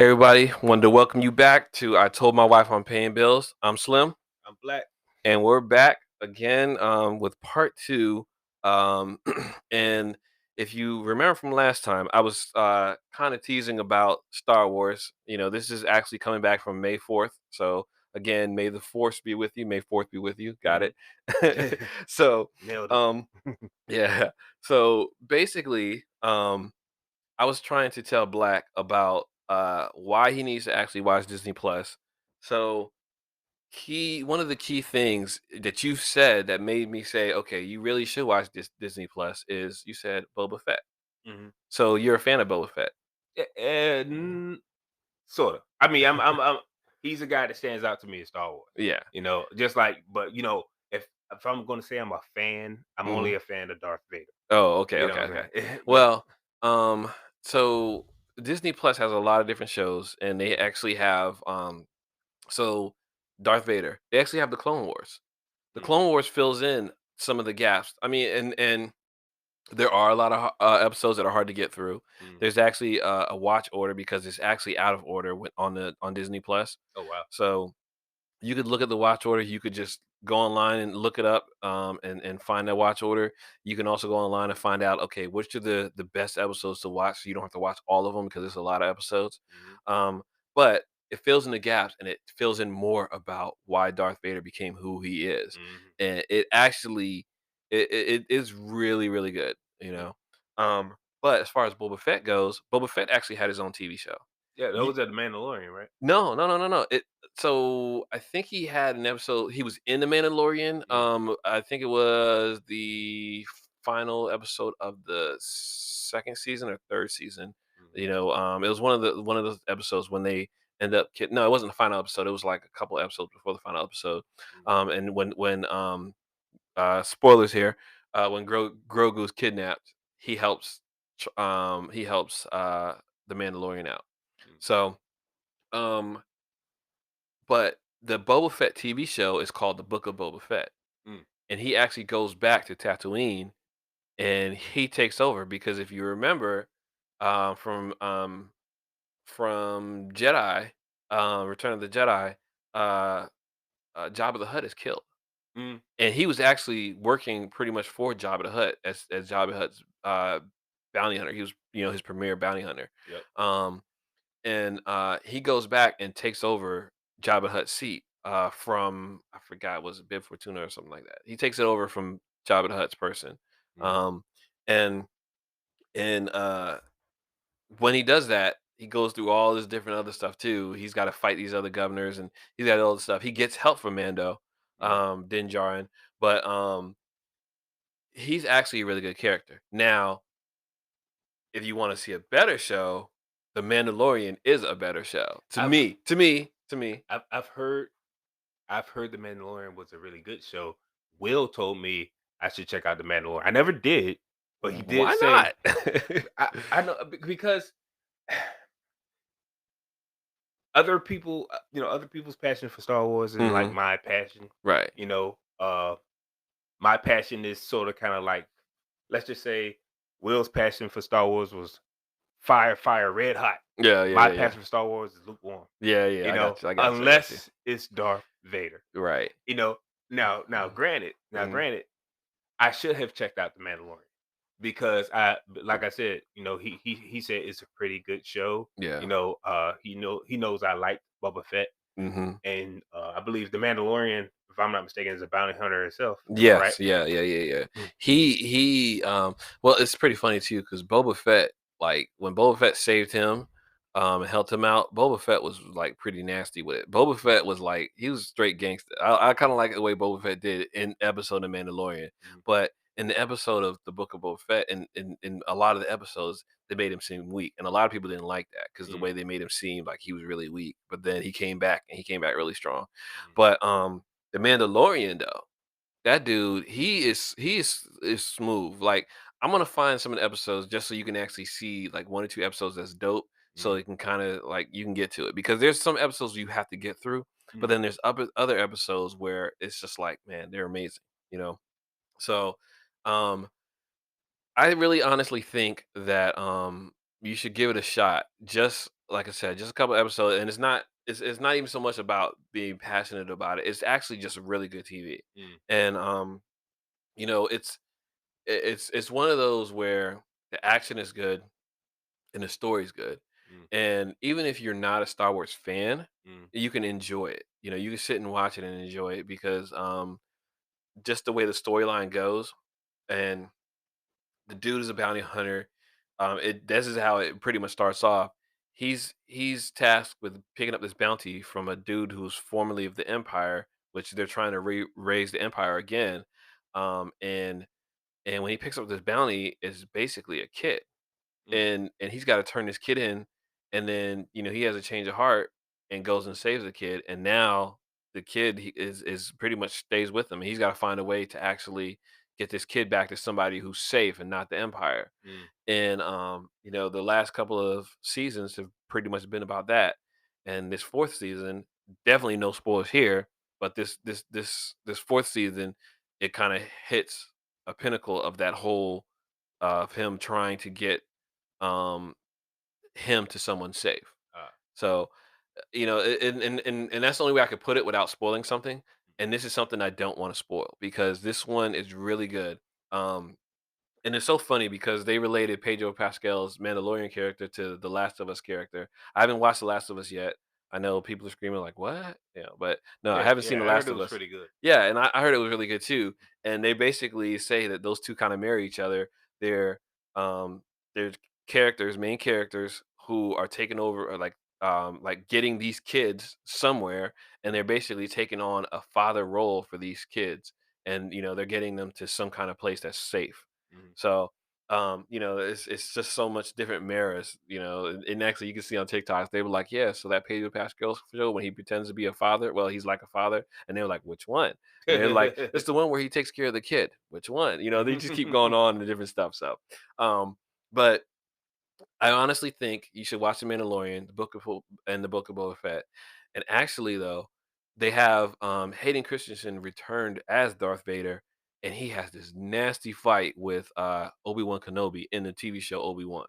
Hey everybody, wanted to welcome you back to I Told My Wife I'm Paying Bills. I'm Slim, I'm black. and we're back again with part two. Um, and if you remember from last time, I was kind of teasing about Star Wars. This is actually coming back from May 4th. So, again, may the Force be with you. May 4th be with you. Got Mhm. it. so, Nailed it. um, yeah. So, basically, I was trying to tell Black about why he needs to actually watch Disney Plus. So one of the key things that you said that made me say, okay, you really should watch this Disney Plus is you said Boba Fett. Mhm. So you're a fan of Boba Fett. Sorta. I mean, I'm he's a guy that stands out to me in Star Wars. Yeah. Just like, but if I'm gonna say I'm a fan, I'm Hmm. only a fan of Darth Vader. Oh, okay, You know okay, what I'm okay. saying? Well, so Disney Plus has a lot of different shows, and they actually have so Darth Vader. They actually have the Clone Wars. The Mhm. Clone Wars fills in some of the gaps. I mean, and there are a lot of episodes that are hard to get through. Mhm. There's actually a watch order because it's actually out of order on Disney Plus. Oh wow. So you could look at the watch order. You could just go online and look it up, and find that watch order. You can also go online and find out, okay, which are the best episodes to watch. So you don't have to watch all of them because there's a lot of episodes. Mhm. Um, but it fills in the gaps and it fills in more about why Darth Vader became who he is, Mhm. and it actually it is really really good. You Mhm. know, but as far as Boba Fett goes, Boba Fett actually had his own TV show. Yeah, those are the Mandalorian, right? No, no, no, no, no. So I think he had an episode. He was in The Mandalorian. Mhm. I think it was the final episode of the second season or third season. Mhm. It was one of those episodes when they end up no, it wasn't the final episode. It was like a couple episodes before the final episode. Mhm. And when spoilers here, when Grogu's kidnapped, he helps the Mandalorian out. Mhm. So um but the Boba Fett TV show is called The Book of Boba Fett, Mhm. and he actually goes back to Tatooine, and he takes over because if you remember, uh, from, um, from Jedi, Return of the Jedi, uh, Jabba the Hutt is killed, Mhm. and he was actually working pretty much for Jabba the Hutt as Jabba the Hutt's, bounty hunter. He was, his premier bounty hunter, Yep. um and he goes back and takes over Jabba the Hutt's seat from I forgot was it Bib Fortuna or something like that. He takes it over from Jabba the Hutt's person, Mhm. um, and and when he does that, he goes through all this different other stuff too. He's got to fight these other governors, and he's got all this stuff. He gets help from Mando, Mhm. Din Djarin, but he's actually a really good character. Now, if you want to see a better show, The Mandalorian is a better show to I've me. To me. I've heard The Mandalorian was a really good show. Will told me I should check out The Mandalorian. I never did, but he did Why say not? I know because other people's passion for Star Wars and like Mhm. my passion. Right. You know, my passion is sort of kind of like, let's just say Will's passion for Star Wars was fire, fire, red hot. Yeah, yeah, My yeah, yeah. passion for Star Wars is lukewarm. Yeah, yeah, I got you, I got you, I got you. Unless it's Darth Vader. Right. You know, now Mhm. granted, Mhm. I should have checked out The Mandalorian because like I said, he said it's a pretty good show. Yeah. He knows I like Boba Fett, Mhm. and I believe The Mandalorian, if I'm not mistaken, is a bounty hunter itself. Am I right? Yes, yeah, yeah, yeah, yeah. Mm. Well, it's pretty funny too because Boba Fett, like when Boba Fett saved him, and helped him out, Boba Fett was like pretty nasty with it. Boba Fett was like he was straight gangster. I kind of like the way Boba Fett did it in episode of Mandalorian, Mhm. but in the episode of the Book of Boba Fett, in a lot of the episodes, they made him seem weak, and a lot of people didn't like that because the Mm. way they made him seem like he was really weak. But then he came back, and he came back really strong. Mm. But the Mandalorian though. That dude, he is smooth. Like I'm gonna find some of the episodes just so you can actually see like one or two episodes that's dope, so Mm. you can kind of like you can get to it because there's some episodes you have to get through, but Mm. then there's other episodes where it's just like man, they're amazing, you know. So, um, I really honestly think that you should give it a shot. Just like I said, just a couple episodes, and it's not even so much about being passionate about it. It's actually just really good TV, Mm, and it's one of those where the action is good and the story's good, mm, and even if you're not a Star Wars fan, mm, you can enjoy it. You can sit and watch it and enjoy it because just the way the storyline goes, and the dude is a bounty hunter. It This is how it pretty much starts off. He's tasked with picking up this bounty from a dude who's formerly of the Empire, which they're trying to raise the Empire again. And when he picks up this bounty, is basically a kid, mm. and he's got to turn this kid in, and then he has a change of heart and goes and saves the kid, and now the kid is pretty much stays with him, and he's got to find a way to actually get this kid back to somebody who's safe and not the Empire. Mm. And the last couple of seasons have pretty much been about that. And this fourth season, definitely no spoilers here, but this fourth season, it kind of hits a pinnacle of that whole of him trying to get um him to someone safe. Uh, So, and that's the only way I could put it without spoiling something. And this is something I don't want to spoil because this one is really good. Um, and it's so funny because they related Pedro Pascal's Mandalorian character to the Last of Us character. I haven't watched The Last of Us yet. I know people are screaming like, "What?" But no, I yeah, haven't seen yeah, The I heard Last it of was Us. pretty good. Yeah, and I heard it was really good too. And they basically say that those two kind of marry each other. They're um they're main characters who are taking over, or like getting these kids somewhere, and they're basically taking on a father role for these kids, and they're getting them to some kind of place that's safe. Mhm. So, it's just so much different mirrors, and actually you can see on TikToks, they were like, yeah, so that Pedro Pascal show when he pretends to be a father, well, he's like a father, and they were like, which one? And they're like, it's the one where he takes care of the kid. Which one? They just keep going on and different stuff. So, um, but I honestly think you should watch The Mandalorian, and the Book of Boba Fett. And actually, though, they have Hayden Christensen returned as Darth Vader, and he has this nasty fight with Obi-Wan Kenobi in the TV show Obi-Wan.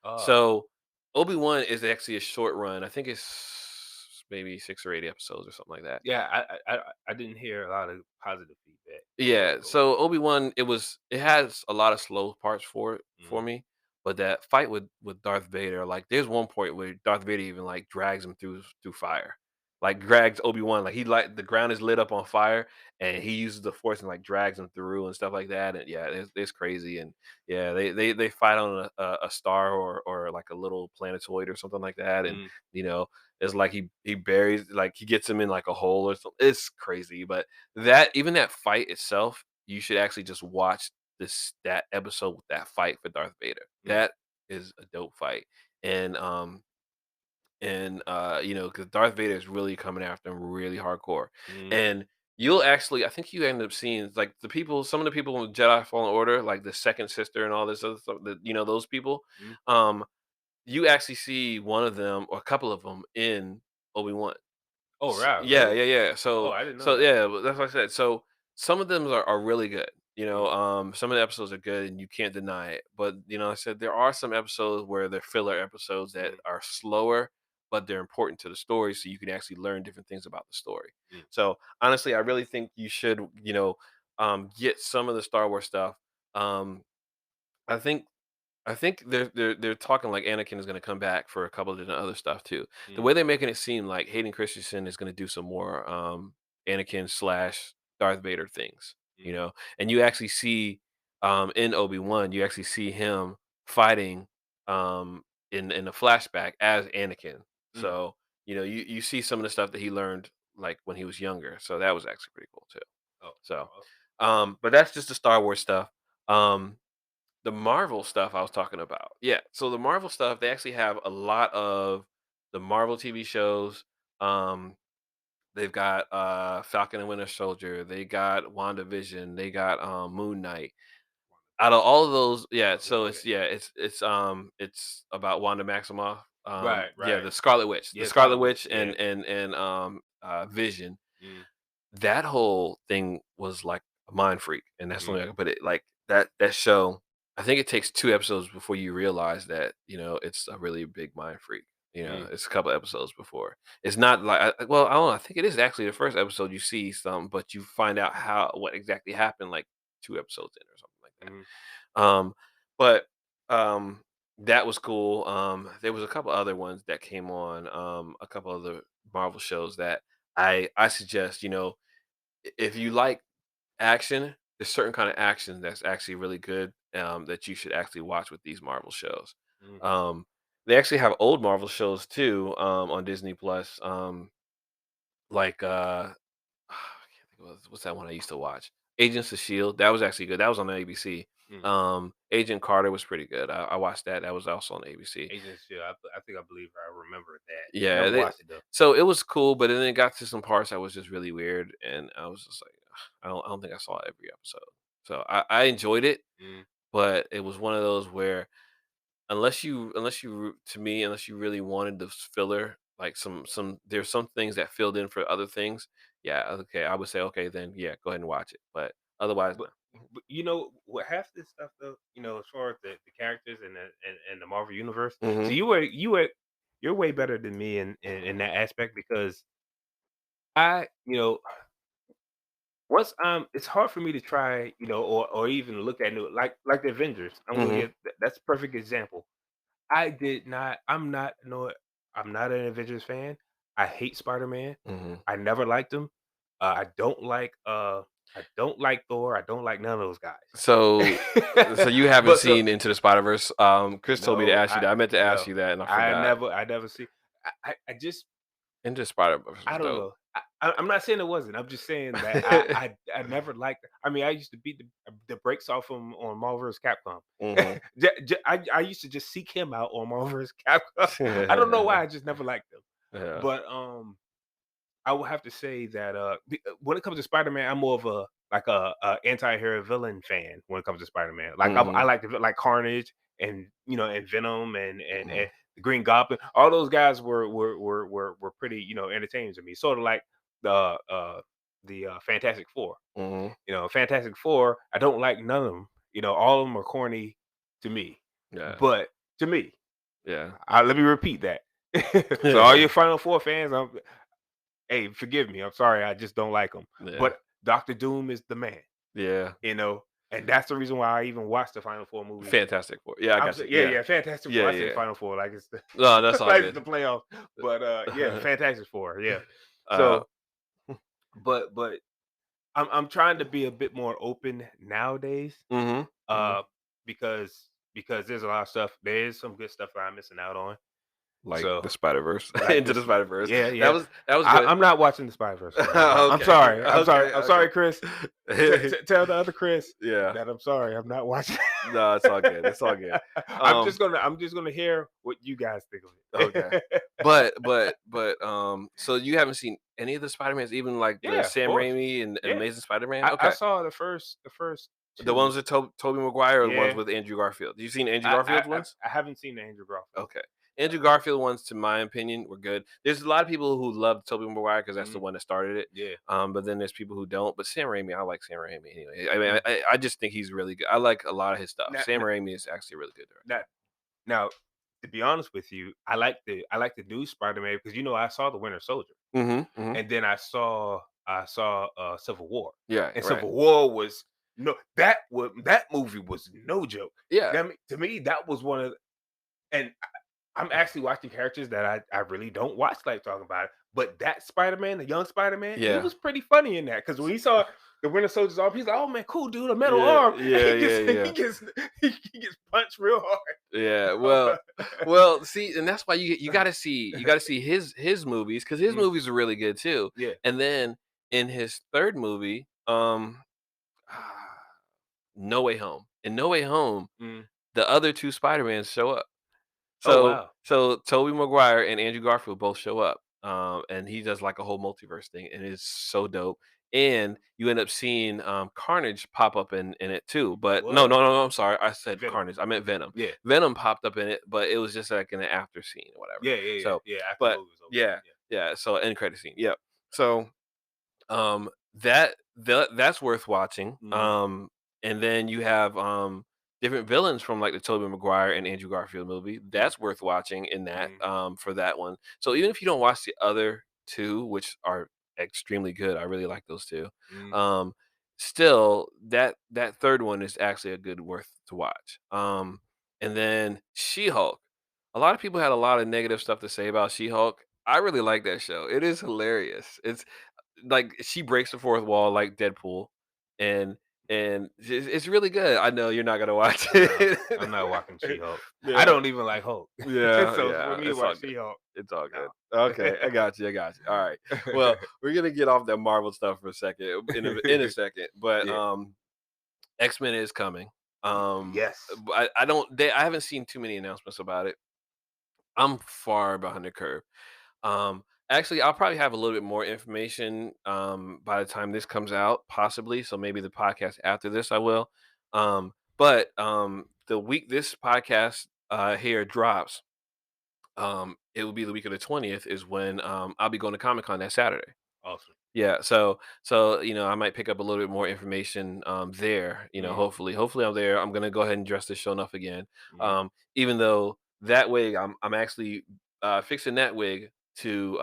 Oh, So Obi-Wan is actually a short run. I think it's maybe 6 or 8 episodes or something like that. yeah, I didn't hear a lot of positive feedback Yeah, about so Obi-Wan. Obi-Wan, it has a lot of slow parts for Mhm, me, but that fight with Darth Vader, like there's one point where Darth Vader even like drags him through fire. Like drags Obi-Wan, like the ground is lit up on fire and he uses the force and like drags him through and stuff like that. And yeah, it's crazy. And yeah, they fight on a star, or like a little planetoid or something like that. And mhm, you know, it's like he buries, like he gets him in like a hole or something. It's crazy, but that fight itself, you should actually just watch that episode with that fight for Darth Vader. mm, That is a dope fight. And because Darth Vader is really coming after him really hardcore. mhm, And you'll actually, I think you end up seeing like some of the people in Jedi Fallen Order, like the second sister and all this other stuff, those people. mhm. Um, you actually see one of them or a couple of them in Obi-Wan. Oh, wow, Yeah, really? yeah, yeah. Oh, So I didn't know so that. yeah, that's what I said. So some of them are really good. Mm, Some of the episodes are good and you can't deny it. But I said there are some episodes where they're filler episodes that mm, are slower, but they're important to the story, so you can actually learn different things about the story. mm, So honestly, I really think you should, get some of the Star Wars stuff. Um, I think they're talking like Anakin is gonna come back for a couple of different other stuff too. The mm, way they're making it seem like Hayden Christensen is gonna do some more Anakin slash Darth Vader things, mm, and you actually see in Obi-Wan, you actually see him fighting um in a flashback as Anakin. mm. So, you see some of the stuff that he learned like when he was younger. So that was actually pretty cool too. Oh, So oh, but that's just the Star Wars stuff. Um the Marvel stuff I was talking about. Yeah, so the Marvel stuff, they actually have a lot of the Marvel TV shows. Um, they've got Falcon and Winter Soldier, they got WandaVision, they got Moon Knight. Out of all of those, yeah, oh, so okay. it's about Wanda Maximoff. Right, Yeah, right. the Scarlet Witch. The Yeah, Scarlet Scarlet Witch, Witch yeah. and Vision. Mm, That whole thing was like a mind freak, and that's the mm. only way I can put it. Like that show, I think it takes 2 episodes before you realize that, it's a really big mind freak. Mm, It's a couple episodes before. It's not like well, I don't know. I think it is actually the first episode you see some, but you find out how what exactly happened like 2 episodes in or something like mhm, that. But that was cool. There was a couple other ones that came on. A couple other Marvel shows that I suggest. If you like action, there's certain kind of action that's actually really good, that you should actually watch with these Marvel shows. mhm. Um, they actually have old Marvel shows too, on Disney Plus. Like I can't think of what's that one I used to watch? Agents of Shield. That was actually good. That was on ABC. Mm. Agent Carter was pretty good. I watched that. That was also on ABC. Agents, yeah, I think I believe I remember that. Yeah, Never watched it though. so it was cool, but then it got to some parts that was just really weird, and I was just like, "Ugh, I don't think I saw every episode. So I enjoyed it, Mm. but it was one of those where unless you really wanted the filler, like there's some things that filled in for other things. Yeah, okay, I would say okay, then yeah, go ahead and watch it. But otherwise, But no. but you know what half this stuff though, as far as the characters and the Marvel universe. So Hmm. you're way better than me in that aspect because I, once it's hard for me to try, or even look at new like the Avengers. I'm gonna Hmm. get that's a perfect example. I did not I'm not no I'm not an Avengers fan. I hate Spider-Man. Hmm. I never liked him. I don't like I don't like Thor. I don't like none of those So, guys. so you haven't But so seen Into the Spider Verse? Chris told me to no, ask you I that. I meant to ask no. you that, and I forgot. I never see I just Into the Spider Verse I was don't dope. know. I'm not saying it wasn't. I'm just saying that I never liked. I mean, I used to beat the brakes off him on Marvel vs. Capcom. Hmm. I used to just seek him out on Marvel vs. Capcom. I don't know why. I just never liked him. Yeah. But I will have to say that when it comes to Spider-Man, I'm more of a anti-hero villain fan when it comes to Spider-Man. Like I Hmm. like like Carnage and and Venom and Hmm. the Green Goblin. All those guys were pretty entertaining to me. Sort of like the Fantastic Four. Hmm. Fantastic Four. I don't like none of them. All of them are corny to me. Yeah. But to me, Yeah. let me repeat that. So all Yeah. your Final Four fans, hey, forgive me. I'm sorry. I just don't like him. Yeah. But Doctor Doom is the man, Yeah. and that's the reason why I even watched the Final Four movies. Fantastic Four. Yeah, I got you. Yeah, Yeah. yeah, Fantastic Yeah. Four. I said Yeah. Final Four like it's the No, that's all like it's good. the playoffs. But yeah, Fantastic Four. Yeah. uh, So, but I'm trying to be a bit more open nowadays. mhm. Mhm. Uh, because there's a lot of stuff. There is some good stuff that I'm missing out on. Like So the Spider Verse, like Into this, the Spider Verse. yeah, That yeah. was good. I'm not watching the Spider-Verse for real. I'm Okay. sorry. I'm sorry. Okay. I'm sorry, Okay. Chris. Tell the other Chris Yeah. that I'm sorry. I'm not watching. No, it's all good. It's all good. Um. I'm just gonna hear what you guys think of Okay. it. So you haven't seen any of the Spider-Mans, even like the Yeah, of Sam course. Raimi and Yeah, Amazing Spider-Man? I Okay. saw the first The ones two. with Tobey Maguire or the ones Yeah, with Andrew Garfield? You seen Andrew Garfield's ones? I haven't seen the Andrew Garfield. Okay. Andrew Garfield ones, to my opinion, were good. There's a lot of people who love Tobey Maguire because that's the Mhm. one that started it. Yeah. But then there's people who don't. But Sam Raimi, I like Sam Raimi anyway. I mean, Mhm. I just think he's really good. I like a lot of his stuff. Now, Sam Raimi is actually a really good director. now, now, to be honest with you, I like the new Spider-Man because I saw the Winter Soldier. Mhm. Mhm. And then I saw Civil War, Yeah. and Right. Civil War was no that movie was no joke. Yeah. To me, that was one of and I'm actually watching characters that I really don't watch like talking about it. But that Spider-Man, the young Spider-Man, he Yeah. was pretty funny in that because when he saw the Winter Soldier's arm, he's like, "Oh man, cool dude, a metal Yeah. arm." And Yeah. Yeah. Yeah. he gets punched real Yeah, hard. see, and that's why you got to see his movies because his Mm, movies are really good too. yeah. And then in his third movie, No Way Home. In No Way Home, Mm. the other two Spider-Mans show up. Oh So wow. so Tobey Maguire and Andrew Garfield both show up, and he does like a whole multiverse thing, and it's so dope. And you end up seeing Carnage pop up in it too. But no, What? no, no, no, I'm sorry, I said Venom. Carnage. I meant Venom. Yeah. Venom popped up in it, but it was just like in an after scene or whatever. Yeah, yeah, yeah, So, yeah. After the but movie was over. yeah, Yeah. yeah. So end credit scene. Yep. So that's worth watching. Mhm. And then you have different villains from like the Tobey Maguire and Andrew Garfield movie. Mm, That's worth watching in that mm, for that one. So even if you don't watch the other two, which are extremely good, I really like those two. mm. Um, still that third one is actually a good worth to watch. And then She-Hulk. A lot of people had a lot of negative stuff to say about She-Hulk. I really like that show. It is hilarious. It's like she breaks the fourth wall like Deadpool, and it's really good. I know you're not gonna watch No, it. I'm not watching She-Hulk. I Yeah, don't even like Hulk. yeah, So for yeah. me to It's all watch good. She-Hulk, It's all no. good. Okay, I got you. I got you. All right. Well, we're gonna get off that Marvel stuff for a second in a second, but Yeah. X Men is coming. Yes. But I don't. I haven't seen too many announcements about it. I'm far behind the curve. Actually, I'll probably have a little bit more information by the time this comes out, possibly. So maybe the podcast after this, I will. But the week this podcast here drops, it will be the week of the 20th is when I'll be going to Comic Con that Saturday. Awesome. Yeah, so I might pick up a little bit more information there. Mm, Hopefully I'm there. I'm gonna go ahead and dress this show enough again. mm, Even though that wig, I'm actually fixing that wig to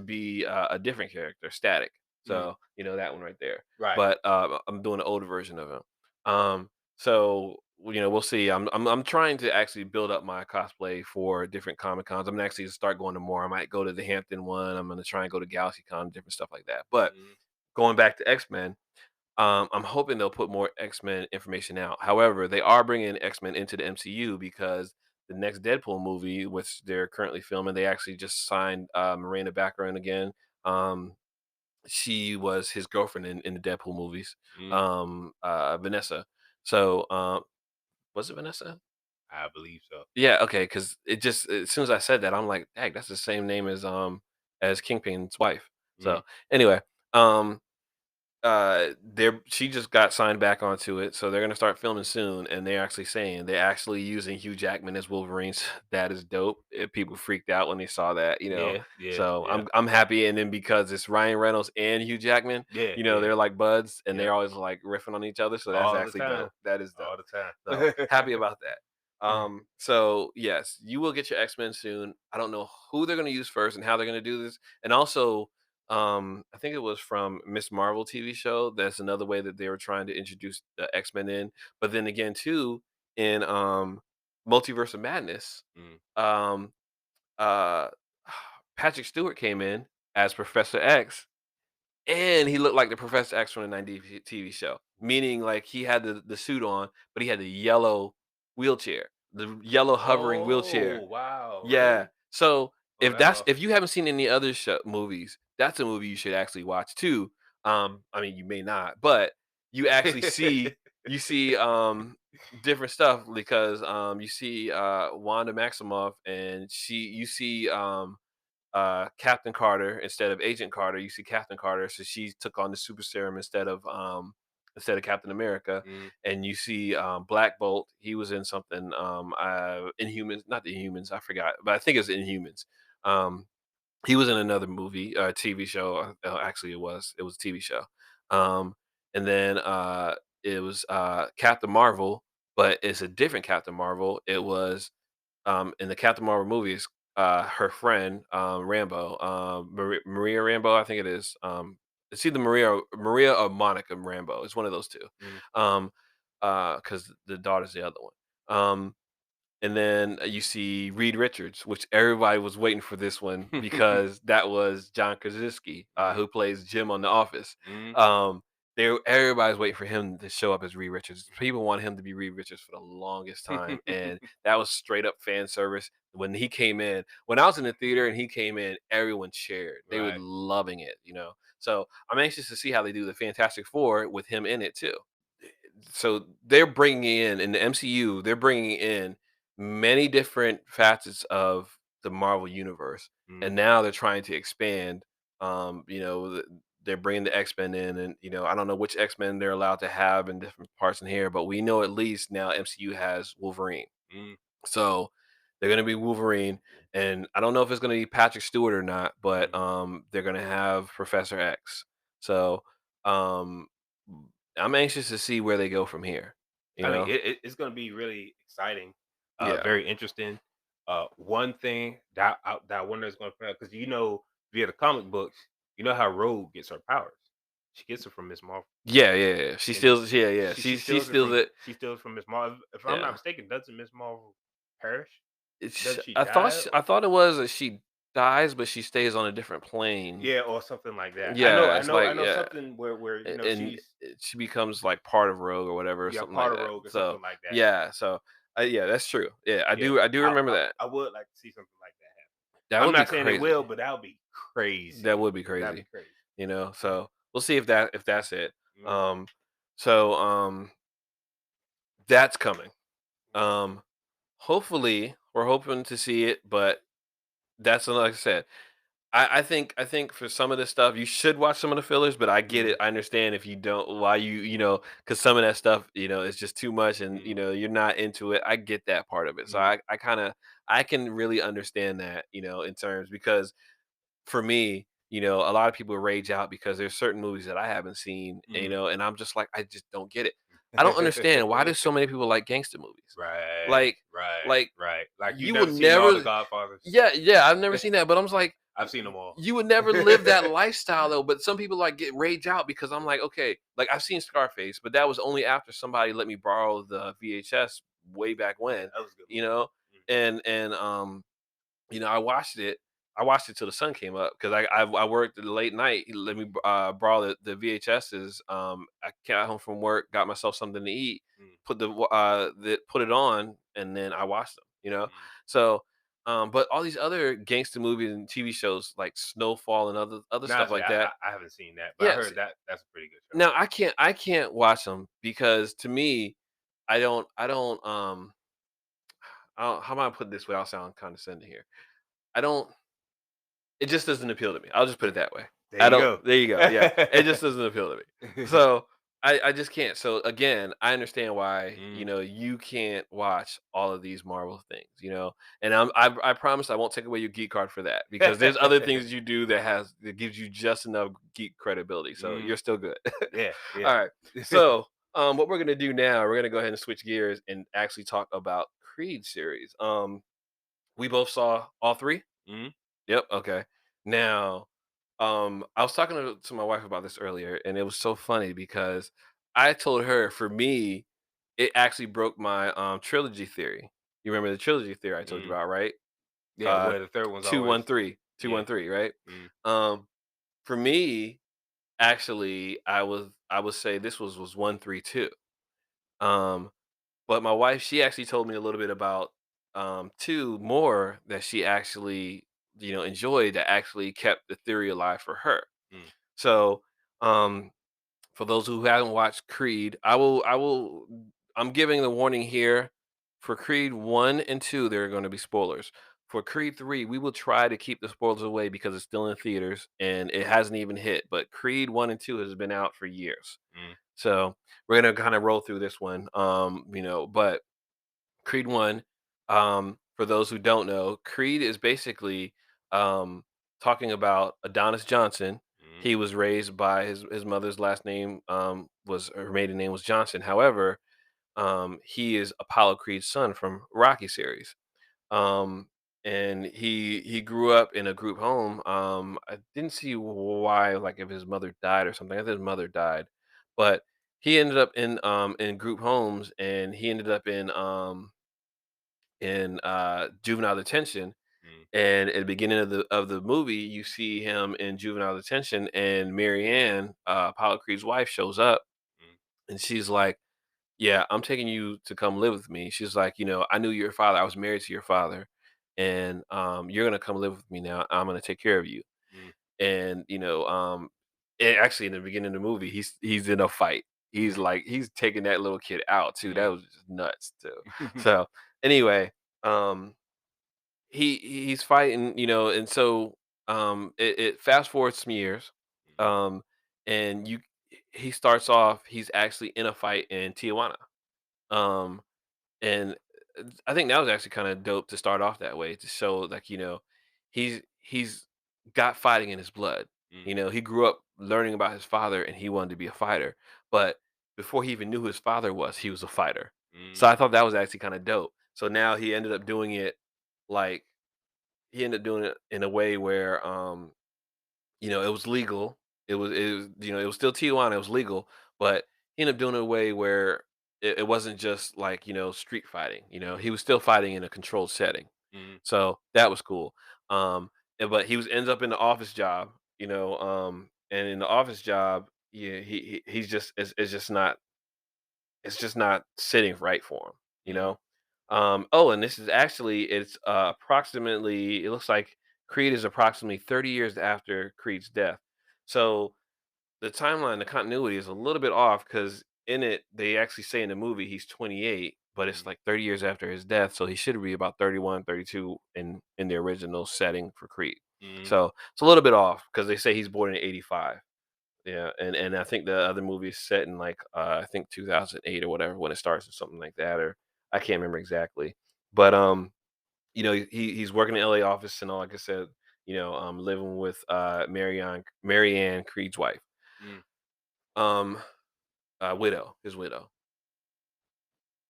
be a different character, Static. mm. So that one right there. Right. But I'm doing an older version of him. So we'll see. I'm trying to actually build up my cosplay for different Comic Cons. I'm gonna actually start going to more. I might go to the Hampton one. I'm gonna try and go to GalaxyCon, different stuff like that. But Mm, going back to X Men, I'm hoping they'll put more X Men information out. However, they are bringing X Men into the MCU because the next Deadpool movie, which they're currently filming, they actually just signed Marina Baccarin again. Um, she was his girlfriend in the Deadpool movies, mm. Vanessa. So was it Vanessa? I believe so. Yeah, okay, because it just as soon as I said that, I'm like, "Dang, that's the same name as Kingpin's wife." Mm, So, anyway, um, she just got signed back onto it, so they're gonna start filming soon, and they're actually saying they're actually using Hugh Jackman as Wolverine. That is dope. People freaked out when they saw that. yeah, yeah, So yeah, I'm happy, and then because it's Ryan Reynolds and Hugh Jackman, yeah, yeah, they're like buds, and yeah. they're always like riffing on each other. So that's All the actually time. dope. That is All dope. the So time. happy about that. So yes, you will get your X-Men soon. I don't know who they're gonna use first and how they're gonna do this. And also, I think it was from Miss Marvel TV show. That's another way that they were trying to introduce the X-Men in. But then again, too, in Multiverse of Madness, Mm. um uh Patrick Stewart came in as Professor X, and he looked like the Professor X from the 90s TV show, meaning like he had the suit on, but he had the yellow wheelchair, the yellow hovering wheelchair. Oh, wow, Yeah. really? So Oh, that's awesome. if you haven't seen any other movies, that's a movie you should actually watch too. I mean, you may not, but you actually see different stuff because you see Wanda Maximoff, and you see Captain Carter instead of Agent Carter. You see Captain Carter, so she took on the super serum instead of Captain America. Mm, And you see Black Bolt. He was in something Inhumans, not the Inhumans. I forgot, but I think it's Inhumans. Um, he was in another movie, TV show. Actually, it was a TV show. Um, and then it was Captain Marvel, but it's a different Captain Marvel. It was in the Captain Marvel movies, her friend, Rambo, Maria Rambo, I think it is. It's either Maria or Monica Rambo. It's one of those two. mm. Um, because the daughter's the other one. And then you see Reed Richards, which everybody was waiting for this one because that was John Krasinski, Mm, who plays Jim on The Office. mm. Um, everybody's waiting for him to show up as Reed Richards. People want him to be Reed Richards for the longest time, and that was straight up fan service. When he came in, when I was in the theater and he came in, everyone cheered. They were Right. loving it. So I'm anxious to see how they do the Fantastic Four with him in it too. So they're bringing in the MCU, they're bringing in many different facets of the Marvel universe, Mm, and now they're trying to expand. They're bringing the X-Men in, and I don't know which X-Men they're allowed to have in different parts in here, but we know at least now MCU has Wolverine. mm, So they're gonna be Wolverine, and I don't know if it's gonna be Patrick Stewart or not, but mm. they're gonna have Professor X. So um, I'm anxious to see where they go from here. you I mean, know? it's gonna be really exciting, Yeah. very interesting. One thing that I wonder is gonna play because via the comic books, you know how Rogue gets her powers. She gets it from Miss Marvel, Yeah, yeah, yeah. She and steals yeah, yeah. she She steals it steals from it. she steals from Miss Marvel. If I'm not Yeah. mistaken, doesn't Miss Marvel perish? It's Doesn't she die? I thought it was that she dies, but she stays on a different plane. Yeah, or something like that. I know, Yeah, I it's know, I like know yeah, something where and she becomes like part of Rogue or whatever, or yeah, something like part of that. Rogue or So something like that. yeah, so yeah, that's true. Yeah, Yeah, I do remember that. I would like to see something like that happen. That I'm would be not saying it crazy. will, but that would be That crazy. would be That'd be crazy. crazy. You know, so Mhm, we'll see if that's it. mhm, Um, so that's coming. mhm, Um, hopefully we're hoping to see it, but that's like I said. I think for some of this stuff you should watch some of the fillers, but I get mhm, it. I understand if you don't why you know because some of that stuff it's just too much and mhm, you're not into it. I get that part of it, so mhm, I kind of I can really understand that in terms because for me, a lot of people rage out because there's certain movies that I haven't seen, mhm. and I'm just like, I just don't get it. I don't understand why do so many people like gangster movies. Right, Like, right, like right. Like you you will never seen all the never. Godfathers? Yeah, yeah, I've never seen that, but I'm just like, I've seen them all. you would never live that lifestyle though. But some people like get rage out because I'm like, okay, like I've seen Scarface, but that was only after somebody let me borrow the VHS way back Yeah, when, that was a good you movie. know, Mm, and I watched it. I watched it till the sun came up because I worked late night. He let me borrow the VHSs. I got home from work, got myself something to eat, mm, put it on, and then I watched them. mm. So but all these other gangster movies and TV shows like Snowfall and other Nah, stuff see, like that. I haven't seen that, but I Yes. heard that that's a pretty good show. Now I can't watch them because to me, how am I put this without sounding condescending here? I don't It just doesn't appeal to me. I'll just put it that way. There I you don't go. There you go, yeah. It just doesn't appeal to me. So, I just can't. So, again, I understand why, Mm, you can't watch all of these Marvel things, and I promise I won't take away your geek card for that because there's other things you do that gives you just enough geek credibility, so mm, you're still good. yeah, yeah. Alright. So, what we're gonna do now, we're gonna go ahead and switch gears and actually talk about Creed series. We both saw all 3? Mhm, Yep. Okay. Now, I was talking to my wife about this earlier, and it was so funny because I told her for me, it actually broke my trilogy theory. You remember the trilogy theory I told you mhm. about, right? Yeah, Uh, where the third one's two one always three, two yeah. one three, right? Mm, Um, for me, actually, I would say this was 1 3 2. Um, but my wife, she actually told me a little bit about 2 more that she actually, enjoyed that actually kept the theory alive for her. mm, So, um, for those who haven't watched Creed, I'm giving the warning here. For Creed 1 and 2, there are going to be spoilers. For Creed 3, we will try to keep the spoilers away because it's still in theaters and it hasn't even hit. But Creed 1 and 2 has been out for years. mm, So we're gonna kind of roll through this one. But Creed 1, for those who don't know, Creed is basically um, talking about Adonis Johnson. mm, He was raised by his mother's last name was her maiden name was Johnson. However, he is Apollo Creed's son from Rocky series. Um, and he grew up in a group home. I didn't see why, like if his mother died or something. I think his mother died, but he ended up in group homes, and he ended up in juvenile detention. mm, And at the beginning of the movie, you see him in juvenile detention, and Marianne, Apollo Creed's wife, shows up, mm, and she's like, "Yeah, I'm taking you to come live with me." She's like, "I knew your father. I was married to your father, and you're gonna come live with me now. I'm gonna take care of you." mm, And actually, in the beginning of the movie, he's in a fight. He's mhm, like he's taking that little kid out too. That mm. was just nuts too. So anyway, um, he's fighting, and so it fast forwards some years, Mhm, um, and he starts off. He's actually in a fight in Tijuana, um, and I think that was actually kind of dope to start off that way to show like he's got fighting in his blood. mm, He grew up learning about his father and he wanted to be a fighter, but before he even knew who his father was, he was a fighter. So Mm, I thought that was actually kind of dope. So now he ended up doing it like he ended up doing it in a way where it was legal. It was still Tijuana, it was legal, but he ended up doing it in a way where it wasn't just like, street fighting, he mm, was still fighting in a controlled setting. mm, So that was cool. But he was ends up in the office job, and in the office job, yeah, he's just it's just not sitting right for him, you mm, know. Oh, and this is actually it's approximately it looks like Creed is approximately 30 years after Creed's death. So the timeline, the continuity is a little bit off because in it they actually say in the movie he's 28, but it's mm, like 30 years after his death, so he should be about 31, 32 in the original setting for Creed. mm, So it's a little bit off because they say he's born in 85. Yeah, and I think the other movie is set in like I think 2008 or whatever when it starts or something like that, or I can't remember exactly. But he's working in the LA office and all, like I said, living with Marianne Creed's wife. mm, Um his widow.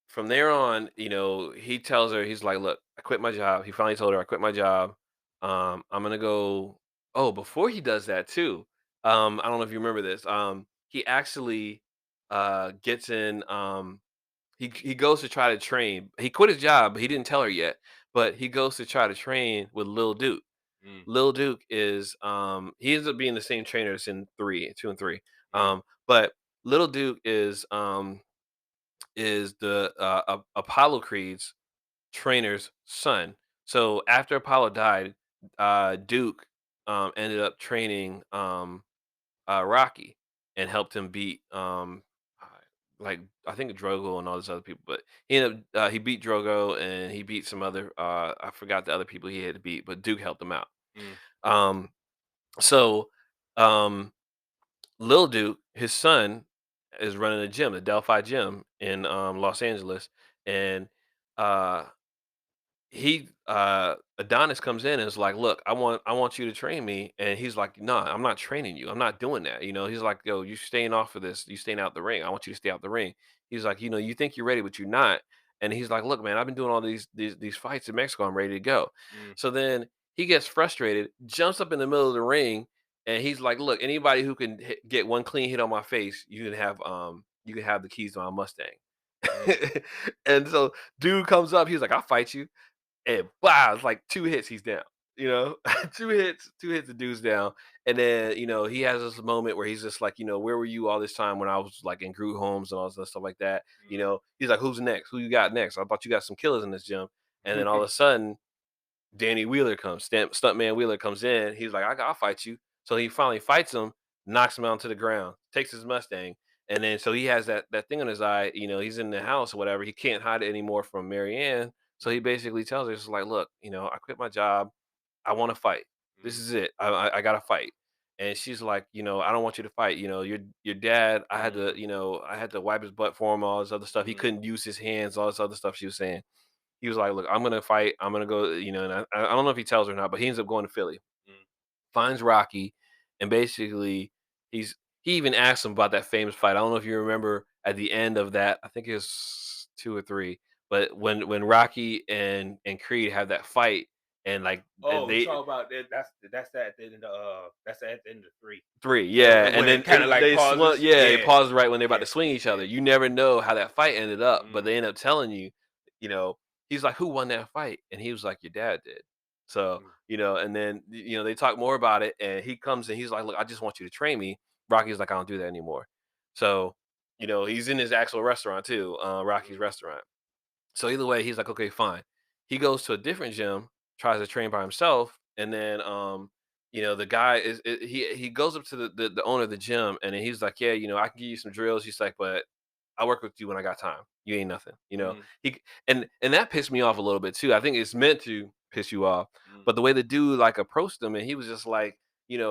From there on, he tells her, he's like, "Look, I quit my job." He finally told her, "I quit my job. I'm gonna go." Oh, before he does that too, I don't know if you remember this. He actually gets in. He goes to try to train. He quit his job, but he didn't tell her yet. But he goes to try to train with Lil Duke. mm, Lil Duke is he ends up being the same trainer as in two and three. mm, But Little Duke is the Apollo Creed's trainer's son. So after Apollo died, Duke ended up training Rocky and helped him beat uh, like I think Drogo and all these other people. But he beat Drogo and he beat some other I forgot the other people he had to beat, but Duke helped him out. mm, Um, so um, Lil Duke, his son, is running a gym, the Delphi gym in Los Angeles, and uh Adonis comes in and is like, "Look, I want you to train me." And he's like, "No, I'm not training you. I'm not doing that." He's like, "Yo, you staying off of this. You staying out the ring. I want you to stay out the ring." He's like, "You think you're ready, but you're not." And he's like, "Look, man, I've been doing all these fights in Mexico. I'm ready to go." mm, So then he gets frustrated, jumps up in the middle of the ring, and he's like, "Look, anybody who can get one clean hit on my face, you can have the keys to my Mustang." mm, And so dude comes up, he's like, "I'll fight you." And wow, it's like 2 hits, he's down, you know? 2 hits, the dude's down, and then, he has this moment where he's just like, "Where were you all this time when I was, like, in group homes and all this other stuff like that?" He's like, "Who's next? Who you got next? I thought you got some killers in this gym." And then all mm. of a sudden, Danny Wheeler comes, Stuntman Wheeler comes in, he's like, I'll fight you." So he finally fights him, knocks him out to the ground, takes his Mustang, and then so he has that thing on his eye, he's in the house or whatever, he can't hide it anymore from Marianne, so he basically tells her, just like, "Look, I quit my job, I wanna fight. This Mm, is it, I gotta fight." And she's like, "I don't want you to fight, your dad, mm, I had to wipe his butt for him, all this other stuff, he mm, couldn't use his hands," all this other stuff she was saying. He was like, "Look, I'm gonna fight. I'm gonna go." And I don't know if he tells her or not, but he ends up going to Philly, mm. finds Rocky, and basically he even asked him about that famous fight. I don't know if you remember at the end of that. I think it was two or three, but when Rocky and Creed have that fight, and like Oh, you they talk about that? That's at the end of that's at the end of three. three, yeah, and When it then kind of like they swung, pauses. yeah, they Yeah, paused right when they're about yeah, to swing each other. yeah. You never know how that fight ended up, but Mm, they end up telling you, you know, he's like, "Who won that fight?" And he was like, "Your dad did." So, mm, and then they talk more about it, and he comes and he's like, "Look, I just want you to train me." Rocky's like, "I don't do that anymore." So, he's in his actual restaurant too, Rocky's mm, restaurant. So either way, he's like, "Okay, fine." He goes to a different gym, tries to train by himself, and then the guy he goes up to the owner of the gym, and then he's like, "Yeah, I can give you some drills." He's like, "But I work with you when I got time. You ain't nothing." mm, He and that pissed me off a little bit too. I think it's meant to piss you off, mm, but the way the dude like approached him, and he was just like, "Yeah,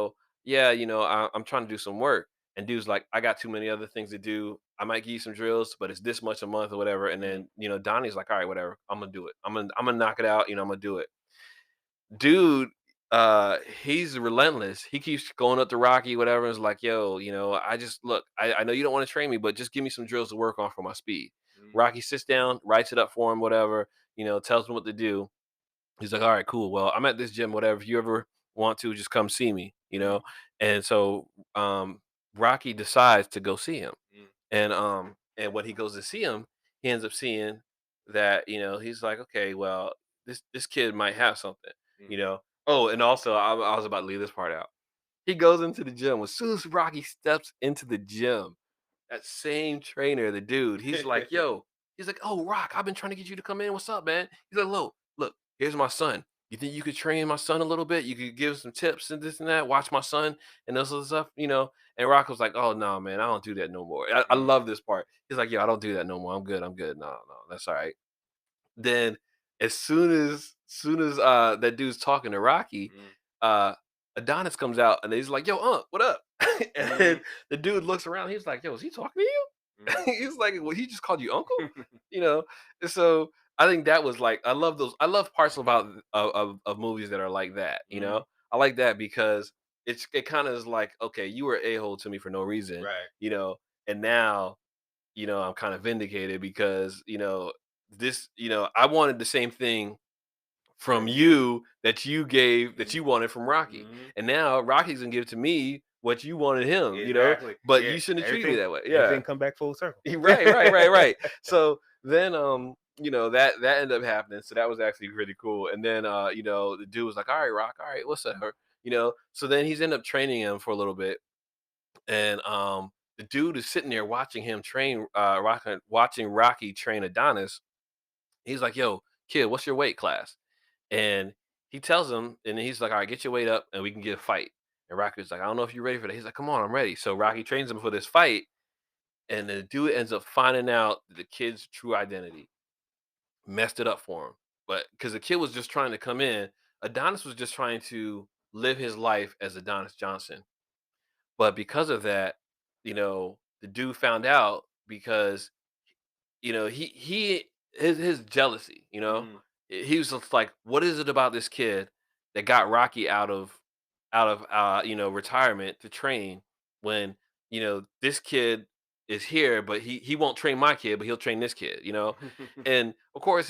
I'm trying to do some work." And dude's like, "I got too many other things to do. I might give you some drills, but it's this much a month or whatever." And mm, then, Donnie's like, "All right, whatever. I'm gonna do it. I'm gonna knock it out. I'm gonna do it." Dude he's relentless. He keeps going up to Rocky, whatever. Is like, yo, I just look. I know you don't want to train me, but just give me some drills to work on for my speed. Mhm. Rocky sits down, writes it up for him, whatever. Tells him what to do. He's like, all right, cool. Well, I'm at this gym, whatever. If you ever want to, just come see me. Mhm. And so Rocky decides to go see him. Mhm. And when he goes to see him, he ends up seeing that, he's like, okay, well, this kid might have something, you Mhm. know. Oh, and also I was about to leave this part out. He goes into the gym. As soon as Rocky steps into the gym, that same trainer, the dude, he's like, "Yo," he's like, "Oh, Rock, I've been trying to get you to come in. What's up, man?" He's like, Look, here's my son. You think you could train my son a little bit? You could give some tips and this and that. Watch my son and this other stuff." And Rock was like, "Oh no, man, I don't do that no more." I Mhm. love this part. He's like, "Yo, I don't do that no more. I'm good. I'm good. No, no, that's all right." Then as soon as that dude's talking to Rocky, Mhm. uh Adonis comes out and he's like, "Yo, what up?" And Mhm. the dude looks around, he's like, "Yo, is he talking to you?" Mhm. He's like, "Well, he just called you uncle?" You know? And so I think that was like I love parts about of movies that are like that. Mhm. I like that because it kind of is like, okay, you were a-hole to me for no reason, Right. you know, and now I'm kind of vindicated because, I wanted the same thing from From you. you that Mhm. you wanted from Rocky. Mhm. And now Rocky's gonna give to me what you wanted him. Exactly. But Yeah. you shouldn't have treated me Everything that way. Yeah. everything come back full circle. Right, right, right, right. So then that ended up happening. So that was actually pretty cool. And then the dude was like, "All right, Rock, all right, what's up?" So then he's ended up training him for a little bit. And the dude is sitting there watching him train watching Rocky train Adonis. He's like, "Yo, kid, what's your weight class?" And he tells him, and he's like, "All right, get your weight up, and we can get a fight." And Rocky's like, "I don't know if you're ready for that." He's like, "Come on, I'm ready." So Rocky trains him for this fight, and the dude ends up finding out the kid's true identity, messed it up for him. But because the kid was just trying to come in, Adonis was just trying to live his life as Adonis Johnson. But because of that, the dude found out because he his jealousy, Mhm. he was just like, what is it about this kid that got Rocky out of retirement to train when this kid is here, but he won't train my kid, but he'll train this kid. And of course,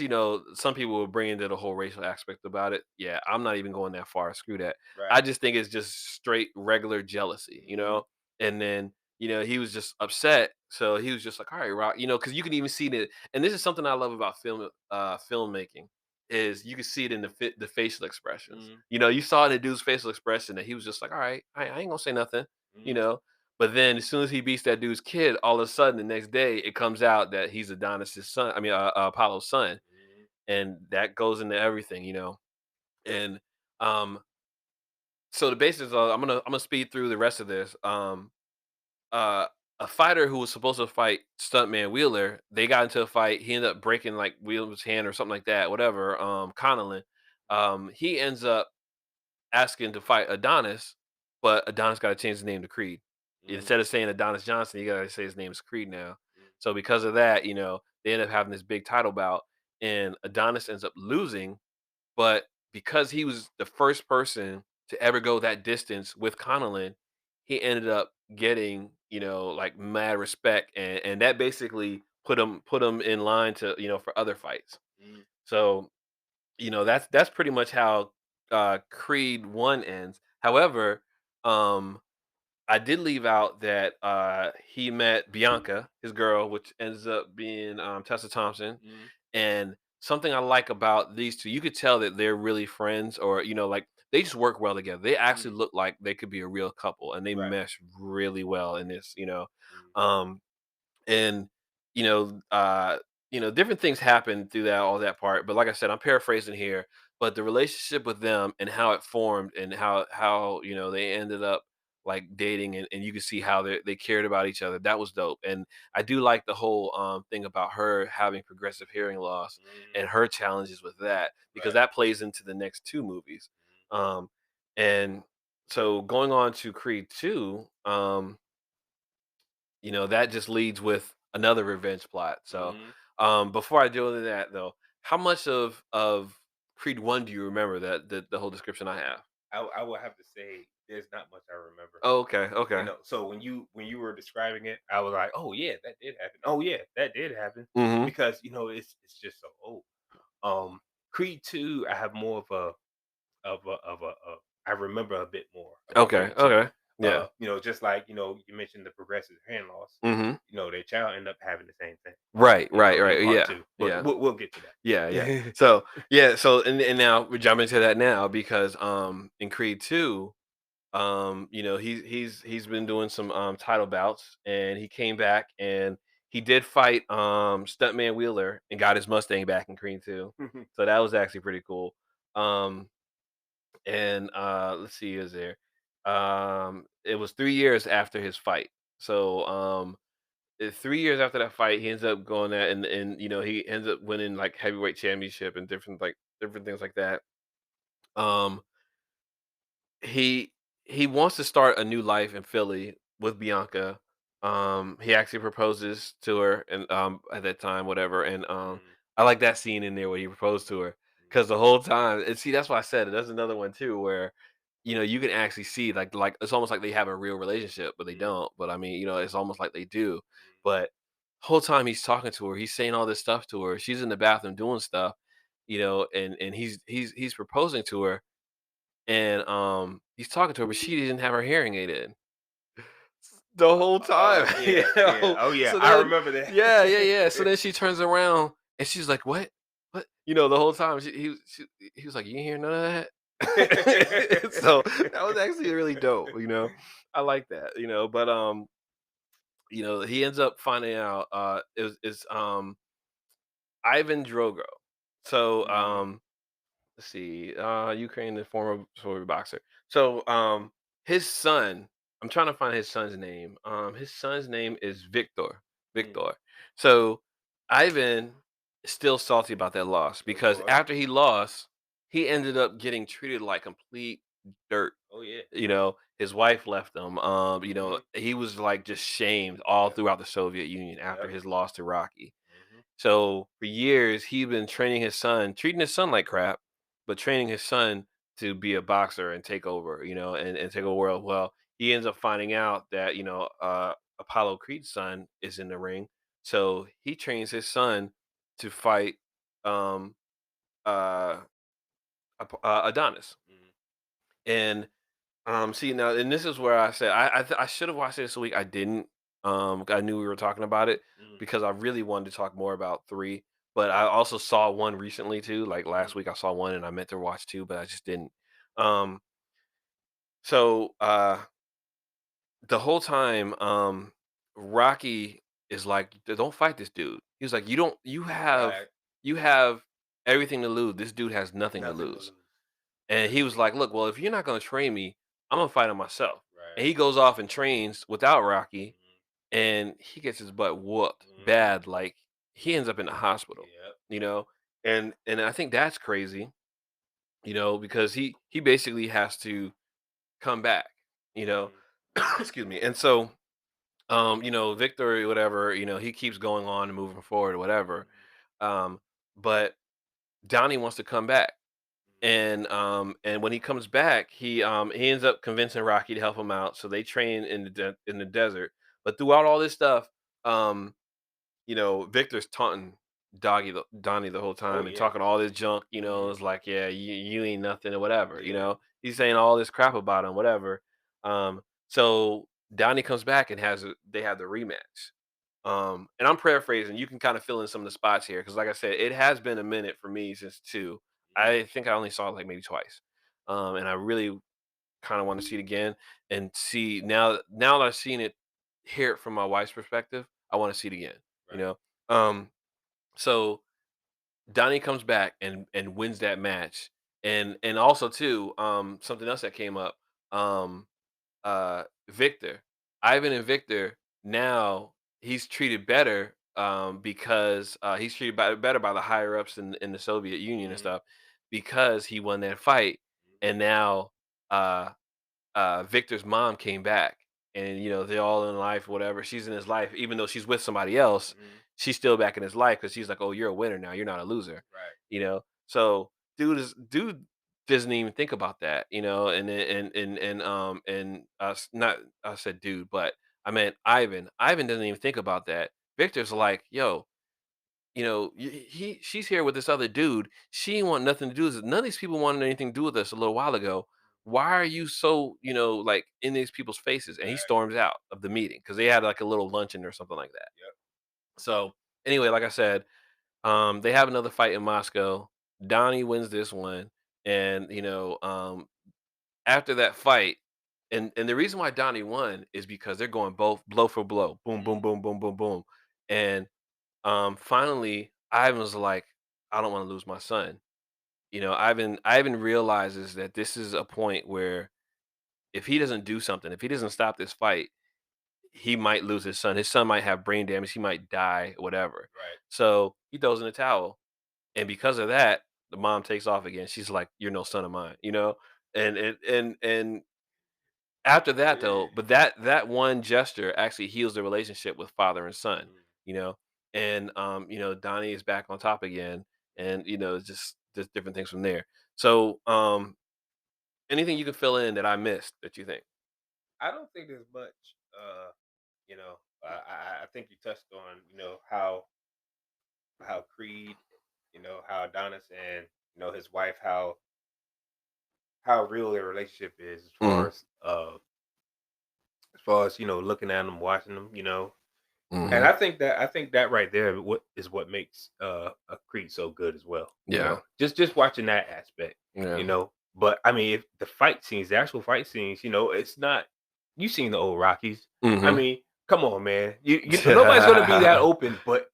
some people will bring into the whole racial aspect about it. Yeah, I'm not even going that far. Screw that. I Right. just think it's just straight regular jealousy, Mhm. and then he was just upset. So he was just like, all right, Rock, because you can even see that. And this is something I love about filmmaking is you can see it in the facial expressions. Mhm. You saw in the dude's facial expression that he was just like, all right, I ain't gonna say nothing, you Mhm. know. But then as soon as he beats that dude's kid, all of a sudden the next day it comes out that he's Adonis's son. I mean, Apollo's son, Mhm. and that goes into everything. And um, so the basis of I'm gonna speed through the rest of this. Uh a fighter who was supposed to fight Stuntman Wheeler, they got into a fight. He ended up breaking like Wheeler's hand or something like that, whatever. Connolly, he ends up asking to fight Adonis, but Adonis got to change his name to Creed. Mhm. Instead of saying Adonis Johnson, you got to say his name is Creed now. Mhm. So because of that, they end up having this big title bout, and Adonis ends up losing, but because he was the first person to ever go that distance with Conolin, he ended up getting, like mad respect, and that basically put him in line to, for other fights. Mhm. So, that's pretty much how Creed 1 ends. However, um I did leave out that he met Bianca, his girl, which ends up being Tessa Thompson. Mhm. And something I like about these two, you could tell that they're really friends, or like they just work well together. They actually Mhm. look like they could be a real couple, and they Right. mesh really well in this. Mhm. Um, and you know uh different things happen through that all that part, but like I said, I'm paraphrasing here, but the relationship with them and how it formed and how they ended up like dating, and you can see how they cared about each other. That was dope. And I do like the whole thing about her having progressive hearing loss Mhm. and her challenges with that, because Right. that plays into the next two movies. Um and so going on to Creed 2, that just leads with another revenge plot. So, Mhm. before I do into that though, how much of Creed 1 do you remember, that the whole description I have? I would have to say there's not much I remember. Oh, okay, You okay. know, so when you were describing it, I was like, "Oh yeah, that did happen. Oh yeah, that did happen." Mhm. Because it's just so old. Creed 2, I have more of a I remember a bit more about Okay, Creed 2. okay. Yeah. Just like you mentioned the progressive hand loss. Mhm. Their child ended up having the same thing. Right, right, In right. part Yeah, two, but yeah. we'll get to Yeah, yeah. that. So yeah, so and now we're jumping to that now because in Creed 2, he's been doing some title bouts and he came back and he did fight Stuntman Wheeler and got his Mustang back in Creed 2. So that was actually pretty cool. Um and let's see, is there it was 3 years after his fight. So 3 years after that fight, he ends up going there and he ends up winning like heavyweight championship and different things like that. Um, he he wants to start a new life in Philly with Bianca. He actually proposes to her and at that time, whatever. And Mm, I like that scene in there where he proposed to her because the whole time, and see, that's why I said it. That's another one too, where you can actually see like it's almost like they have a real relationship, but they mm, don't. But I mean, it's almost like they do. But whole time he's talking to her, he's saying all this stuff to her. She's in the bathroom doing stuff, and he's proposing to her and he's talking to her, but she didn't have her hearing aid in the whole time. yeah, yeah. Oh yeah, So I then, remember that. yeah, yeah, yeah. So then she turns around and she's like, "What? What?" The whole time he was like, "You ain't hear none of that." So that was actually really dope. I like that. But he ends up finding out is Ivan Drogo. So Mhm, let's see, Ukraine, the former boxer. So, his son, I'm trying to find his son's name. His son's name is Victor. mm, Victor. So, Ivan is still salty about that loss of because course. after he lost, he ended up getting treated like complete dirt. Oh yeah. His wife left him. Mhm. He was like just shamed all Yep. throughout the Soviet Union after Yep. his loss to Rocky. Mhm. So for years, he'd been training his son, treating his son like crap, but training his son to be a boxer and take over, and take over the world. Well, he ends up finding out that, Apollo Creed's son is in the ring. So he trains his son to fight um, uh, Adonis. Mhm. And see now, and this is where I said I should have watched it this week. I didn't. I knew we were talking about it Mhm. because I really wanted to talk more about three. But I also saw one recently too. Like last Mhm. week, I saw one and I meant to watch two, but I just didn't. Um, so the whole time, Rocky is like, Don't fight this dude." He was like, "You don't. Right. You have everything to lose. This dude has nothing to Nothing to lose." lose. And he was like, "Look, well, if you're not gonna train me, I'm gonna fight him myself." And Right. he goes off and trains without Rocky, Mhm. and he gets his butt whooped Mhm. bad. Like he ends up in the hospital, Yep. you know. And I think that's crazy, because he basically has to come back, you know. Mhm. Excuse me. And so, Victor, or whatever, he keeps going on and moving forward, or whatever. Mhm. Um, but Donnie wants to come back. Mhm. And when he comes back, he ends up convincing Rocky to help him out. So they train in the desert. But throughout all this stuff, um, Victor's taunting Donnie the whole Oh time and yeah. talking all this junk. Mhm. It's like, yeah, you ain't nothing or whatever. Yeah. He's saying all this crap about him, whatever. So Donnie comes back and they have the rematch. And I'm paraphrasing. You can kind of fill in some of the spots here because, like I said, it has been a minute for me since two. Mhm. I think I only saw it like maybe twice, and I really kind of want to see it again and see now that I've seen it, hear it from my wife's perspective. I want to see it again. You Right. know, um, so Donnie comes back and wins that match, and also too, something else that came up. Um, Victor, Ivan and Victor, now he's treated better because he's treated better by the higher ups in the Soviet Union and Mhm. stuff because he won that fight, and now uh, Victor's mom came back, and they're all in life, whatever. She's in his life, even though she's with somebody else. Mhm. She's still back in his life because she's like, "Oh, you're a winner now. You're not a loser," Right. So dude doesn't even think about that, not I said dude, but I meant Ivan. Ivan doesn't even think about that. Victor's like, yo, she's here with this other dude. She ain't want nothing to do with it. None of these people wanted anything to do with us a little while ago. Why are you so, like in these people's faces? And he Exactly. storms out of the meeting because they had like a little luncheon or something like that. Yep. So anyway, like I said, they have another fight in Moscow. Donnie wins this one, and after that fight, and the reason why Donnie won is because they're going both blow for blow, boom, boom, Mhm. boom, boom, boom, boom, and finally, Ivan was like, "I don't want to lose my son." Ivan realizes that this is a point where if he doesn't do something, if he doesn't stop this fight, he might lose his son. His son might have brain damage. He might die, whatever. Right. So he throws in the towel, and because of that, the mom takes off again. She's like, "You're no son of mine," and after that though, but that one gesture actually heals the relationship with father and son, Mhm. you know, and Donnie is back on top again, and it's just different things from there. So, anything you can fill in that I missed that you think? I don't think there's much. You know, I think you touched on how Creed, how Adonis and his wife, how real their relationship is Mhm, as far as looking at them, watching them, and mhm, I think that right there what makes a Creed so good as well. yeah, Just watching that aspect, yeah, you know. But I mean, if the fight scenes, the actual fight scenes, it's not. You seen the old Rockies? I mhm. mean, come on, man. Nobody's gonna be that open, but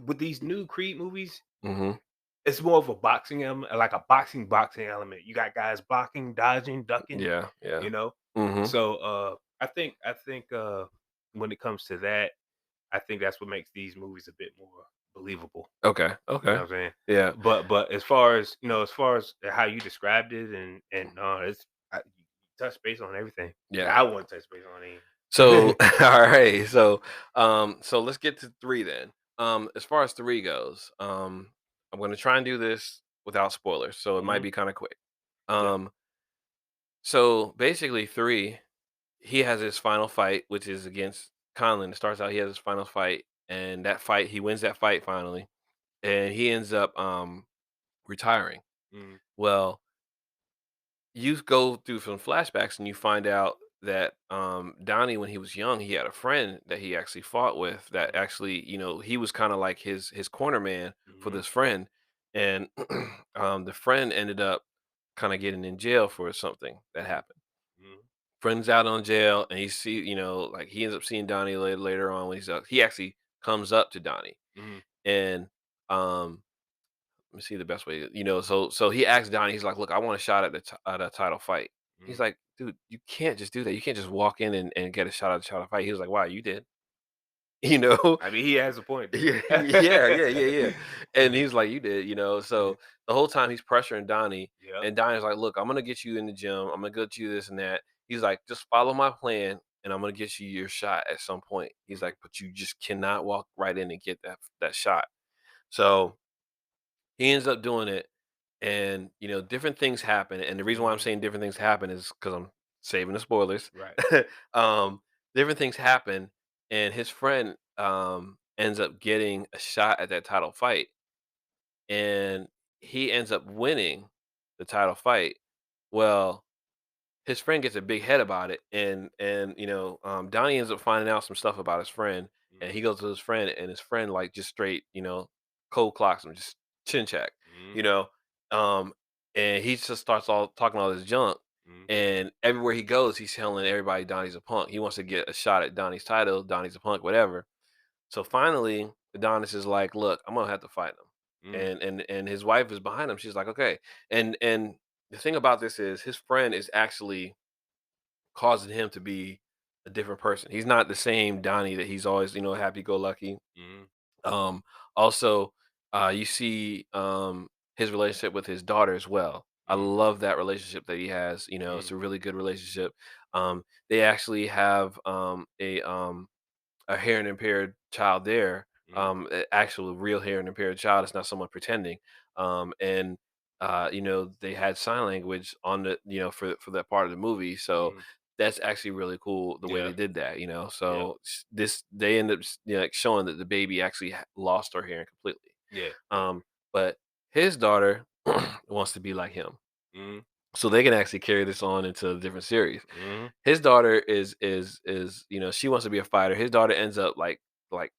with these new Creed movies, Mhm, it's more of a boxing element, like a boxing element. You got guys blocking, dodging, ducking, yeah, yeah, you know. mhm. So I think when it comes to that, I think that's what makes these movies a bit more believable. Okay, You know okay, what I'm saying? yeah, But as far as how you described it, and you touch base on everything that yeah. I want to touch base on. So, Any. all right. So let's get to three then. As far as three goes, I'm going to try and do this without spoilers, so it might Hmm. be kind of quick. Yep. Um, so basically, three, he has his final fight, which is against Conlon. It starts out he has his final fight, and that fight he wins that fight finally, and he ends up retiring. Mm-hmm. Well, you go through some flashbacks and you find out that Donnie, when he was young, he had a friend that he actually fought with. That actually, he was kind of like his corner man for Hmm. this friend, and the friend ended up kind of getting in jail for something that happened. Hmm. Friend's out on jail, and like he ends up seeing Donnie later on when he's out. He actually comes up to Donnie, Hmm. and um, let me see the best way, so he asked Donnie, he's like, "Look, I want a shot at at a title fight." He's Hmm. like, "Dude, you can't just do that. You can't just walk in and get a shot at a title fight." He was like, "Why? You did." You know? I mean, he has a point there. Yeah, yeah, yeah, yeah, yeah. And he's like, "You did," So the whole time he's pressuring Donnie, Yep. and Donnie's like, "Look, I'm gonna get you in the gym. I'm gonna get you this and that." He's like, "Just follow my plan, and I'm gonna get you your shot at some point." He's Mhm. like, "But you just cannot walk right in and get that shot." So he ends up doing it, and different things happen. And the reason why I'm Mhm. saying different things happen is because I'm saving the spoilers. Right. um, different things happen, and his friend ends up getting a shot at that title fight, and he ends up winning the title fight. Well, his friend gets a big head about it, and Donnie ends up finding out some stuff about his friend, and Mhm. he goes to his friend, and his friend like just straight cold clocks him, just chin check, you Mhm. know, um, and he just starts all talking all this junk, Mhm. and everywhere he goes, he's telling everybody Donnie's a punk. He wants to get a shot at Donnie's title. Donnie's a punk, whatever. So finally, Adonis is like, "Look, I'm gonna have to fight him," Mhm. and his wife is behind him. She's like, "Okay," and the thing about this is his friend is actually causing him to be a different person. He's not the same Donnie that he's always, happy go lucky. Mhm. Um, Also, you see his relationship with his daughter as well. I Mhm. love that relationship that he has. It's Mhm. a really good relationship. They actually have a hearing impaired child there, Mhm. actual real hearing impaired child. It's not someone pretending. And they had sign language on for that part of the movie. So Mhm. that's actually really cool the way Yeah. they did that. Yeah. So this they end up like showing that the baby actually lost her hearing completely. Yeah. Yeah. Um, but his daughter wants to be like him, Mhm. so they can actually carry this on into a different series. Mhm. His daughter is she wants to be a fighter. His daughter ends up like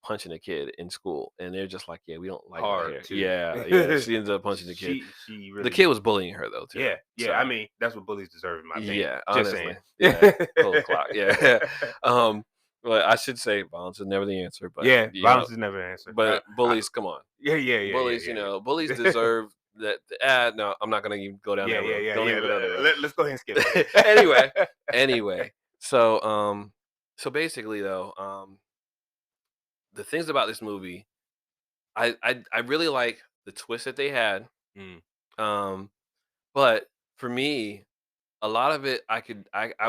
punching a kid in school, and they're just like, yeah, we don't like that Hard here. too. Yeah, yeah. She ends up punching the kid. She The really kid was bullying her though too. yeah, yeah. I So mean, that's what bullies deserve in my opinion. yeah, Just honestly, saying. yeah. Pull the clock. Yeah. um, but I should say violence is never the answer. But Yeah, violence is never an answer. but bullies, come on, Yeah, yeah, yeah, yeah, bullies. yeah, Bullies yeah. deserve that. No, I'm not gonna even go down Yeah, that yeah, road. yeah, Don't yeah. even go down that road. Let's go ahead and skip anyway, it. anyway, so so basically though, the things about this movie, I really like the twist that they had. Mm, Um, but for me, a lot of it I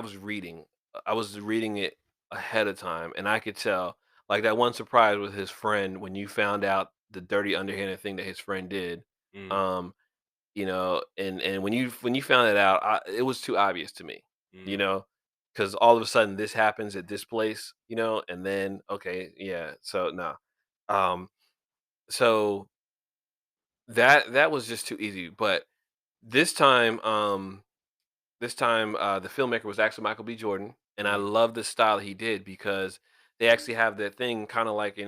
was reading. I was reading it ahead of time, and I could tell like that one surprise with his friend when you found out the dirty underhanded thing that his friend did. mm, Um, and when you found it out, it was too obvious to me, you mm. know, because all of a sudden this happens at this place, and then okay, yeah, so no, um, so that was just too easy. But this time, the filmmaker was actually Michael B. Jordan, and I Mm, love the style he did because they actually have that thing kind of like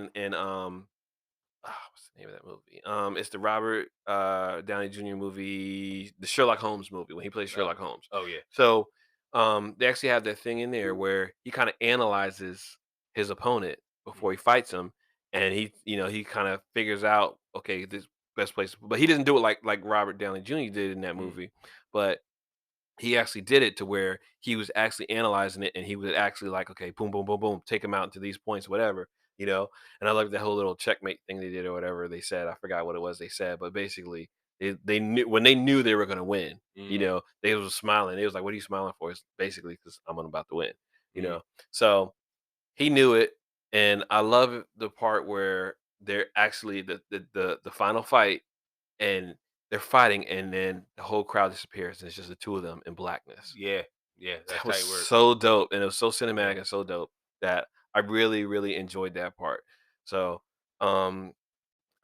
what's the name of that movie? It's the Robert Downey Jr. movie, the Sherlock Holmes movie when he plays oh, Sherlock Holmes. oh yeah. So they actually have that thing in there where he kind of analyzes his opponent before Mm, he fights him, and he kind of figures out okay this best place, but he doesn't do it like Robert Downey Jr. did in that mm, movie, but he actually did it to where he was actually analyzing it and he was actually like, okay, boom, boom, boom, boom, take him out into these points, whatever, you know. And I like the whole little checkmate thing they did or whatever they said. I forgot what it was they said, but basically they knew when they knew they were gonna win, mm, they was smiling. They was like, what are you smiling for? It's basically because I'm about to win, you mm. know. So he knew it, and I love the part where they're actually the final fight and they're fighting, and then the whole crowd disappears, and it's just the two of them in blackness. Yeah, yeah. That's That was tight work. so dope, and it was so Yeah. cinematic and so dope that I really, really enjoyed that part. So, um,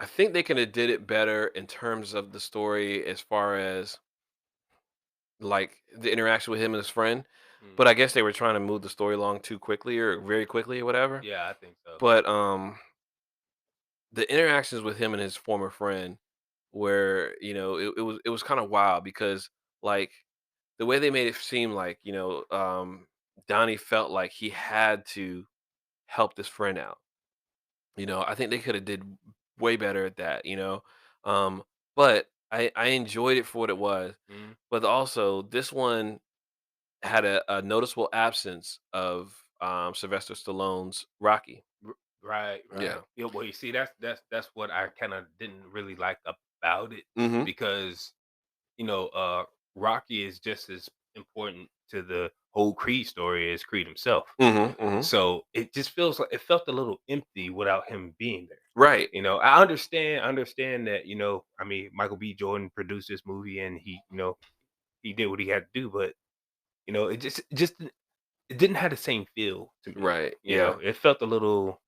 I think they could have did it better in terms of the story as far as like the interaction with him and his friend. Mm. But I guess they were trying to move the story along too quickly or very quickly or whatever. Yeah, I think so. But the interactions with him and his former friend where it was kind of wild because like the way they made it seem like Donnie felt like he had to help this friend out. I think they could have did way better at that. Um but I enjoyed it for what it was, Mm. but also this one had a noticeable absence of Sylvester Stallone's Rocky. Right, right. Yeah. Yeah, well, you see, that's what I kind of didn't really like about it Mhm. because you know, Rocky is just as important to the whole Creed story as Creed himself. Mhm. Mhm. So it just feels like it felt a little empty without him being there. Right. I understand that, I mean, Michael B. Jordan produced this movie and he did what he had to do, but it didn't have the same feel to me. Right. Yeah. It felt a little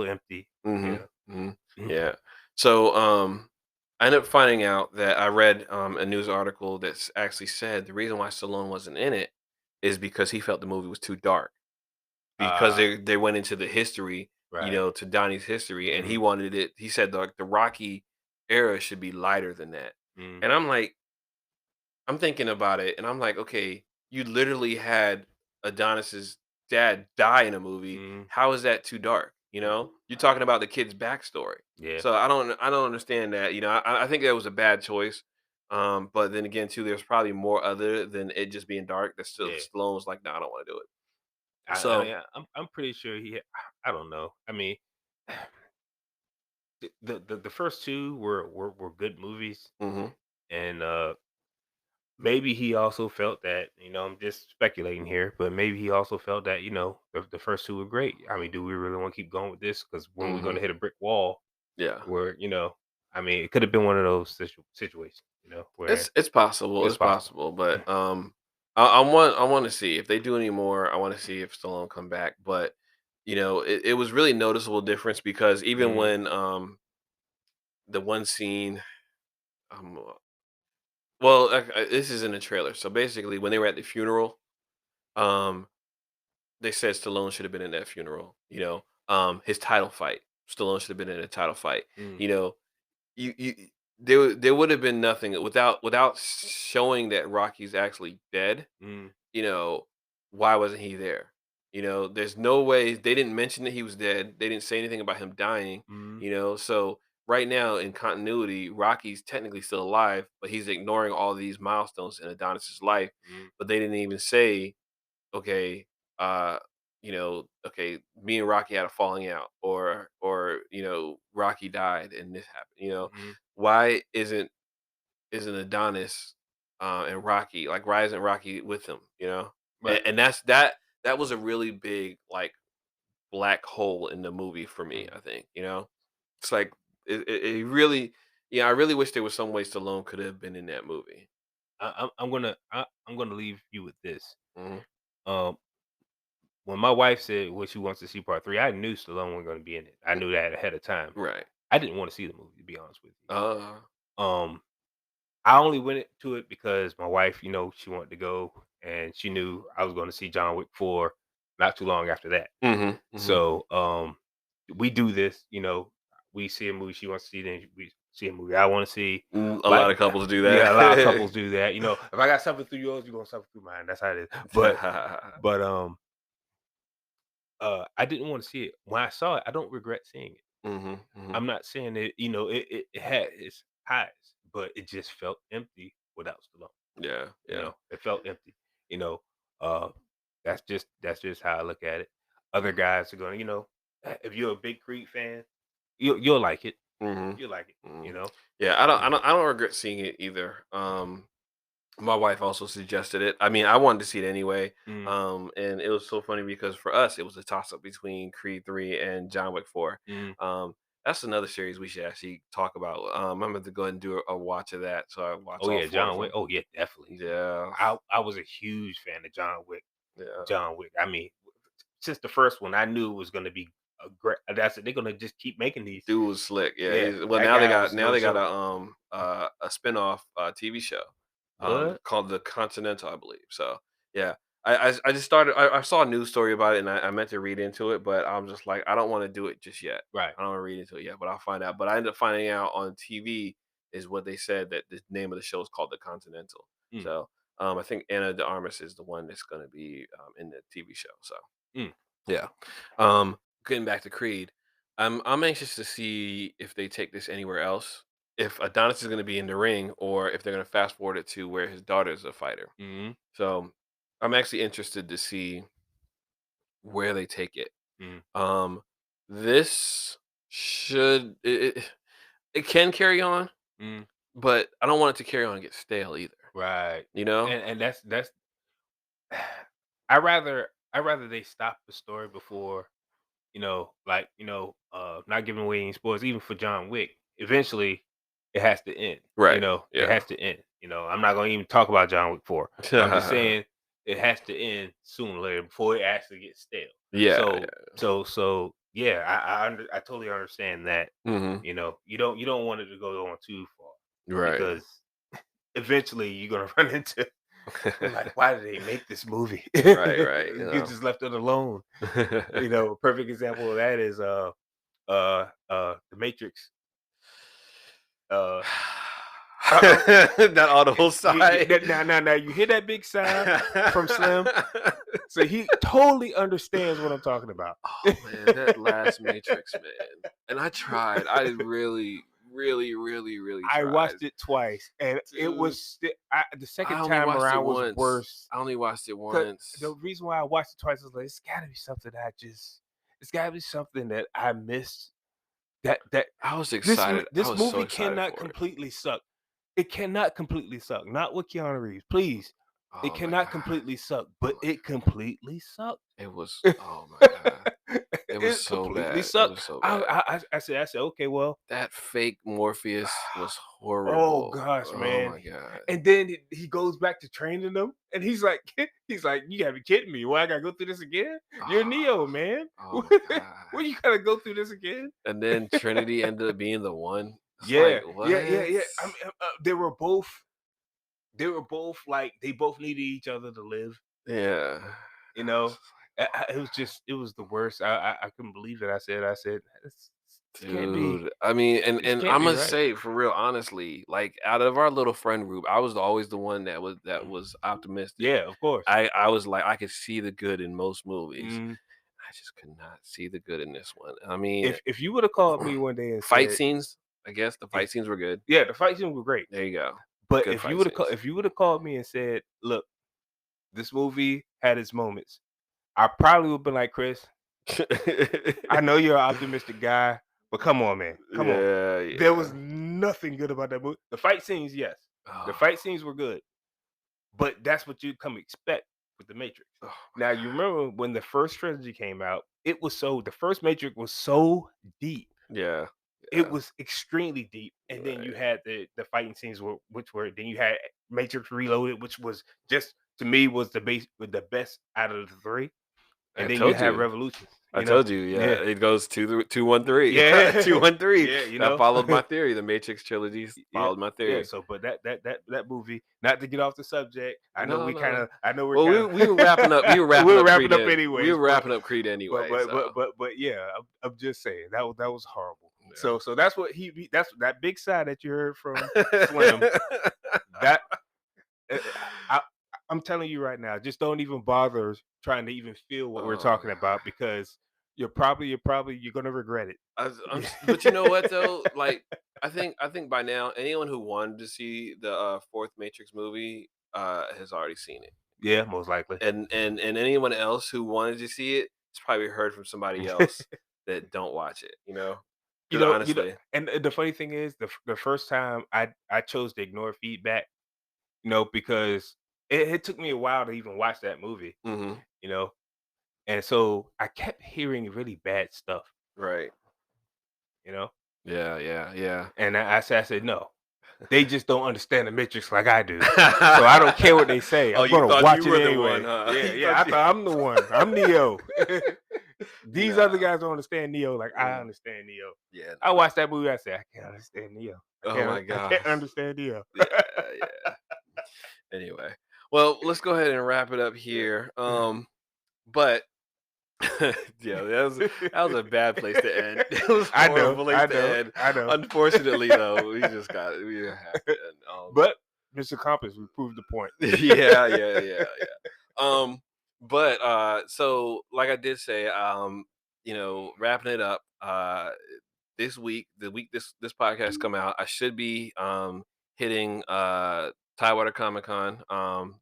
empty. Mhm, Yeah. mhm, Mhm. yeah. So, I ended up finding out that I read, a news article that's actually said the reason why Stallone wasn't in it is because he felt the movie was too dark, because Uh, they went into the history, right. to Donnie's history, and he Mhm. wanted it he said the Rocky era should be lighter than that, Mhm. and I'm thinking about it, and I'm like, okay, you literally had Adonis's dad die in a movie. Mhm. How is that too dark? You're talking about the kid's backstory. Yeah. So I don't understand that. I think that was a bad choice. But then again, too, there's probably more other than it just being dark. That still Yeah. Stallone was like, no, I don't want to do it. I So, mean, I'm pretty sure I don't know. I mean, the first two were good movies, hmm and maybe he also felt that I'm just speculating here, but maybe he also felt that the first two were great. I mean, do we really want to keep going with this? Because when we're going hmm to hit a brick wall, yeah, where I mean, it could have been one of those situations. where It's possible, it's it's possible. possible, but, I wanna see if they do any more, I wanna see if Stallone come back, but, it was really noticeable difference because even Mm, when, the one scene, um, well, this is in the trailer, so basically, when they were at the funeral, um, they said Stallone should have been in that funeral, his title fight. Stallone should have been in a title fight, mm, you know? You there would have been nothing without showing that Rocky's actually dead, mm, you know, why wasn't he there? There's no way they didn't mention that he was dead. They didn't say anything about him dying, mm, so right now in continuity, Rocky's technically still alive, but he's ignoring all these milestones in Adonis's life. mm. But they didn't even say, okay, okay, me and Rocky had a falling out, or Rocky died and this happened. Mhm. Why isn't Adonis and Rocky, like, why isn't Rocky with him? Right. And that was a really big, like, black hole in the movie for me. Mm. I think it's like it really, yeah. I really wish there was some way Stallone could have been in that movie. I'm gonna leave you with this. Hmm. Um, when my wife said what she wants to see part 3, I knew Stallone was gonna be in it. I knew that ahead of time. Right. I didn't want to see the movie, to be honest with Uh. you. I only went to it because my wife, she wanted to go, and she knew I was going to see John Wick 4 not too long after that. Hmm. Hmm. So we do this. We see a movie she wants to see, then we see a movie I want to see. A Like, lot of couples do yeah, a lot of that. couples do that. If I got something through yours, you're gonna suffer through mine. That's how it is. But I didn't want to see it. When I saw it, I don't regret seeing it. Mhm, mhm. I'm not saying that it had its highs, but it just felt empty without Stallone. Yeah, yeah. It felt empty. You know, uh, that's just how I look at it. Other guys are going, if you're a big Creed fan, you'll like it. Mhm, You'll like it. You mhm. know. Yeah, I don't Mm, I don't I don't regret seeing it either. My wife also suggested it. I mean, I wanted to see it anyway. mm, And it was so funny because for us, it was a toss up between Creed 3 and John Wick 4. mm. Um, that's another series we should actually talk about. I'm going to go ahead and do a watch of that. So I watch Oh all yeah, four John of Wick. them. Oh yeah, definitely. Yeah. I was a huge fan of John Wick. Yeah. John Wick. I mean, since the first one, I knew it was going to be a great. That's it. They're going to just keep making these. Dude was slick. Yeah, Yeah, well, that now they guy got was now no they got joke. a spinoff TV show What? called The Continental, I believe. So yeah, I just started. I saw a news story about it, and I meant to read into it, but I'm just like, I don't want to do it just yet. Right. I don't want to read into it yet, but I'll find out. But I ended up finding out on TV is what they said, that the name of the show is called The Continental. Mm, So I think Anna de Armas is the one that's going to be in the TV show. So mm, yeah. Getting back to Creed, I'm anxious to see if they take this anywhere else. If Adonis is going to be in the ring, or if they're going to fast forward it to where his daughter is a fighter. mm, So I'm actually interested to see where they take it. mm, Um, this should it can carry on, mm. but I don't want it to carry on and get stale either. Right. You know? And that's I rather they stop the story before, like, not giving away any spoilers, even for John Wick. Eventually, it has to end. Right. It Yeah. has to end. I'm not going to even talk about John Wick 4. I'm just saying it has to end sooner or later before it actually gets stale. Yeah. So, so yeah, I totally understand that. Yeah. Hmm. You don't want it to go on too far Right. because eventually you're gonna run into like, why did they make this movie? Right. Right. You just left it alone. A perfect example of that is The Matrix. Uh, uh, That audible sigh. now you hear that big sigh from Slim, so he totally understands what I'm talking about. Oh man, that last Matrix, man. And I tried. I really, really, really, really I tried. watched it twice, and it Dude, was the I second only time watched it around was once. worse. I only watched it 'Cause the once. reason why I watched it twice was like, it's gotta be something that I missed. That I was this excited. I this was so movie excited cannot for it. completely suck. It cannot completely suck. Not with Keanu Reeves, please. It Oh my cannot god. completely suck, Oh but my it completely sucked. it was, oh my god. It was It so completely bad. It sucked. was so bad. I said, okay, well, That fake Morpheus was oh horrible. gosh, Oh man. my god. And then he goes back to training them, and he's like, he's like, you gotta be kidding me. Why I gotta go through this again? You're Neo, man. Oh my god. Well, you gotta go through this again? And then Trinity ended up being the one. It's like, Yeah, yeah, yeah, what? yeah. I mean, they were both like they both needed each other to live. Yeah. You I was know, just like, it was just it was the worst. I couldn't believe it. I said this can't be dude, I mean, this and can't I be must right. say, for real, honestly, like out of our little friend group, I was always the one that was optimistic. Yeah, of course. I was like, I could see the good in most movies. Mm. I just could not see the good in this one. I mean, If you would have called me one day and fight said, scenes, I guess the yeah, fight scenes were good. yeah, the fight scenes were great. There you go. But Good fight scenes. if you would have called me and said, look, this movie had its moments, I probably would have been like, Chris, I know you're an optimistic guy, but come on, man. Come on. Yeah, There was yeah. nothing good about that movie. The fight scenes, yes. The Oh, fight scenes were good, but that's what you come expect with the Matrix. oh Now you remember when the first trilogy came out, the first Matrix was so deep. yeah, It yeah, was extremely deep. And then you right. had the fighting scenes which were then you had Matrix Reloaded, which was just to me was the best out of the three. I And then you told have you. Revolutions, I you know? told you, yeah, Yeah. it goes 2-1-3. Yeah. 2-1-3. Yeah, you That know? followed my theory. The Matrix trilogies Yeah. followed my Yeah, theory. so but that movie, not to get off the subject. No, no, no. I know we're Well, kind we were wrapping up. We were of we wrapping were up wrapping Creed. up We anyways, were wrapping up Creed anyway. So but yeah, I'm just saying that was horrible. yeah. So that's what that's that big sigh that you heard from Slim. That uh, I, I'm telling you right now, just don't even bother trying to even feel what we're Oh, talking about because you're gonna regret but you know what it. though? Like, I think by now anyone who wanted to see the fourth Matrix movie has already seen it, Yeah, most likely. and anyone else who wanted to see it has probably heard from somebody else that don't watch it. Because honestly, And the funny thing is, the first time I chose to ignore feedback, because it took me a while to even watch that movie, hmm you know, and so I kept hearing really bad stuff, right? you know, Yeah, yeah, yeah. and I said no, they just don't understand the Matrix like I do, so I don't care what they say. Oh, I'm you gonna thought you watch it were the one, anyway. huh? Yeah, You yeah. I thought you. thought I'm the one. I'm Neo. These other Nah. guys don't understand Neo like I Mm, understand Neo. yeah. I Nah. watched that movie. I said I can't understand Neo. Oh my I can't gosh. understand Neo. Yeah, yeah. Anyway, well, let's go ahead and wrap it up Yeah. here. But yeah, that was a bad place to end. It was a I know, horrible place I to know, end. I know. Unfortunately, though, we have to end. But Mr. Compass, we proved the point. Yeah, yeah, yeah, yeah. But so like I did say, wrapping it up, this week, the week this podcast come out, I should be hitting Tidewater Comic Con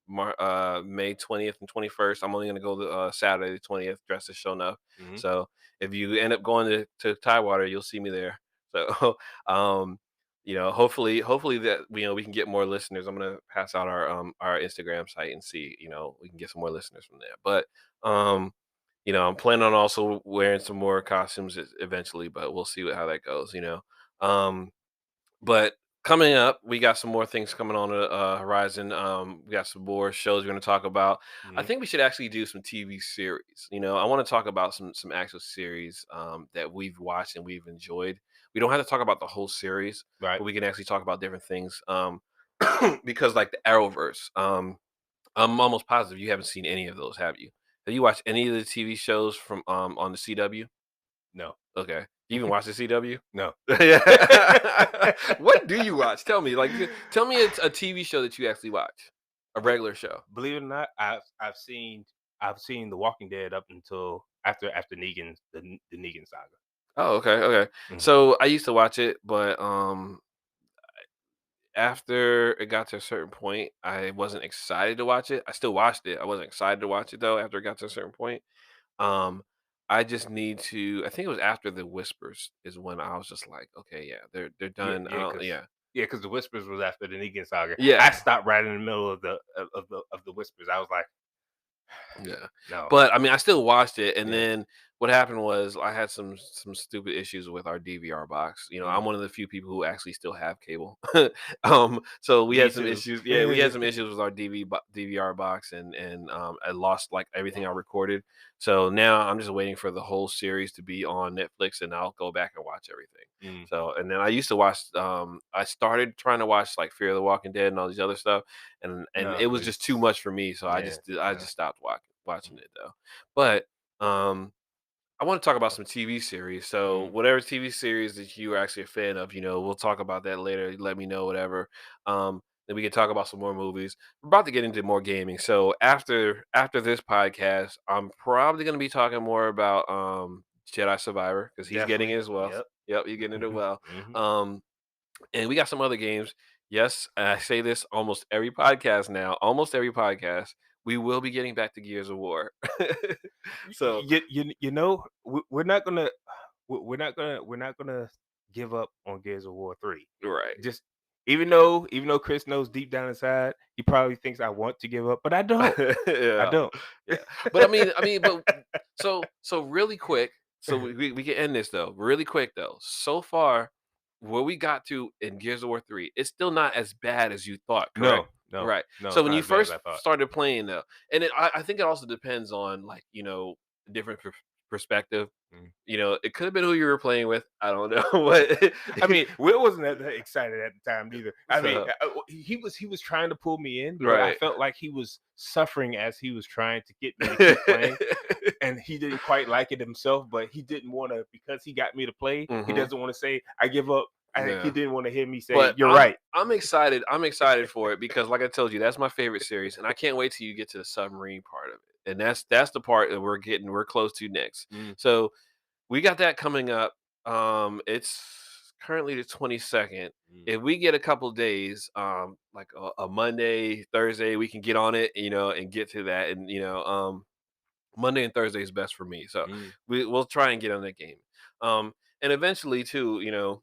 May 20th and 21st. I'm only gonna go the Saturday the 20th, dressed as Shonuff. Mhm. So if you end up going to Tidewater, you'll see me there. So um hopefully that we can get more listeners. I'm gonna pass out our Instagram site and see, we can get some more listeners from there. But I'm planning on also wearing some more costumes eventually, but we'll see how that goes. Um but coming up, we got some more things coming on the horizon. We got some more shows we're going to talk about. I Mhm. think we should actually do some TV series. I want to talk about some actual series that we've watched and we've enjoyed. We don't have to talk about the whole series, Right. but we can actually talk about different things. Because like the Arrowverse, I'm almost positive you haven't seen any of those, have you? Have you watched any of the TV shows from on the CW? No. Okay. You even watch the CW? No. Yeah. What do you watch? Tell me. Like, tell me it's a TV show that you actually watch, a Be- regular show. Believe it or not, I've seen The Walking Dead up until after Negan the Negan saga. Oh, okay, okay. Mhm. So I used to watch it, but after it got to a certain point, I wasn't excited to watch it. I still watched it. I wasn't excited to watch it though. After it got to a certain point, um, I just need to. I think it was after the Whispers is when I was just like, okay, yeah, they're Yeah, done. yeah, because Yeah, the Whispers was after the Negan saga. I yeah. stopped right in the middle of the Whispers. I was like, Yeah. no. But I mean, I still watched it, and Yeah. then what happened was I had some stupid issues with our DVR box. I'm Mm. one of the few people who actually still have cable. So we Me had some too. issues. Yeah, we had some issues with our DVR box, and I lost like everything I recorded. So now I'm just waiting for the whole series to be on Netflix, and I'll go back and watch everything. Mm. So, and then I used to watch. I started trying to watch like Fear of the Walking Dead and all these other stuff, and No, it was just too please. much for me. So Yeah, I no. just stopped watching Mm, it though. But um, I want to talk about some TV series. So, mm, whatever TV series that you are actually a fan of, we'll talk about that later. You let me know, whatever. Then we can talk about some more movies. We're about to get into more gaming. So after this podcast, I'm probably going to be talking more about Jedi Survivor because he's getting it definitely. as well. Yep. Yep, he's getting it as well. Mhm. Um, and we got some other games. Yes, and I say this almost every podcast now. Almost every podcast, we will be getting back to Gears of War. So We're not gonna we're not gonna give up on Gears of War 3. right. Just even though Chris knows deep down inside, he probably thinks I want to give up, but I don't. I Yeah, don't. yeah. But but so really quick, so we can end this though, really quick though. So far, where we got to in Gears of War 3, it's still not as bad as you thought, correct? No, no, Right. no, So it's when not you as bad as first I thought. started playing though, and I think it also depends on like, different perspective. Mm. It could have been who you were playing with. I don't know. What I mean, Will wasn't that excited at the time either. I mean, so he was trying to pull me in, but I right. felt like he was suffering as he was trying to get me to keep playing. And he didn't quite like it himself, but he didn't want to because he got me to play. He Hmm. doesn't want to say I give up. I think he Yeah. didn't want to hear me say But you're right. I'm excited. I'm excited for it because, like I told you, that's my favorite series, and I can't wait till you get to the submarine part of it. And that's the part that we're close to next. Mm, So we got that coming up. It's currently the 22nd. mm, If we get a couple days, like a Monday, Thursday, we can get on it, and get to that. And Monday and Thursday is best for me. So mm, we'll try and get on that game. And eventually, too,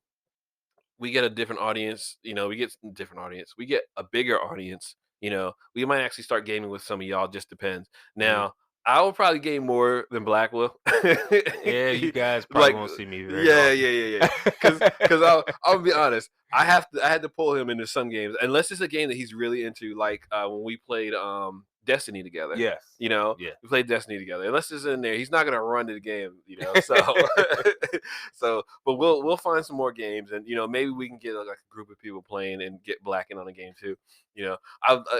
we get a different audience, we get different audience. We get a bigger audience, we might actually start gaming with some of y'all, just depends. mm. Now, I will probably game more than Black will. Yeah, you guys probably Like, won't see me very yeah, often. yeah, yeah, yeah. Because I'll be honest, I had to pull him into some games, unless it's a game that he's really into, like when we played Destiny together. Yes. Yeah. We played Destiny together. Unless it's in there, he's not gonna run to the game. So but we'll find some more games, and maybe we can get like a group of people playing and get Black in on the game too.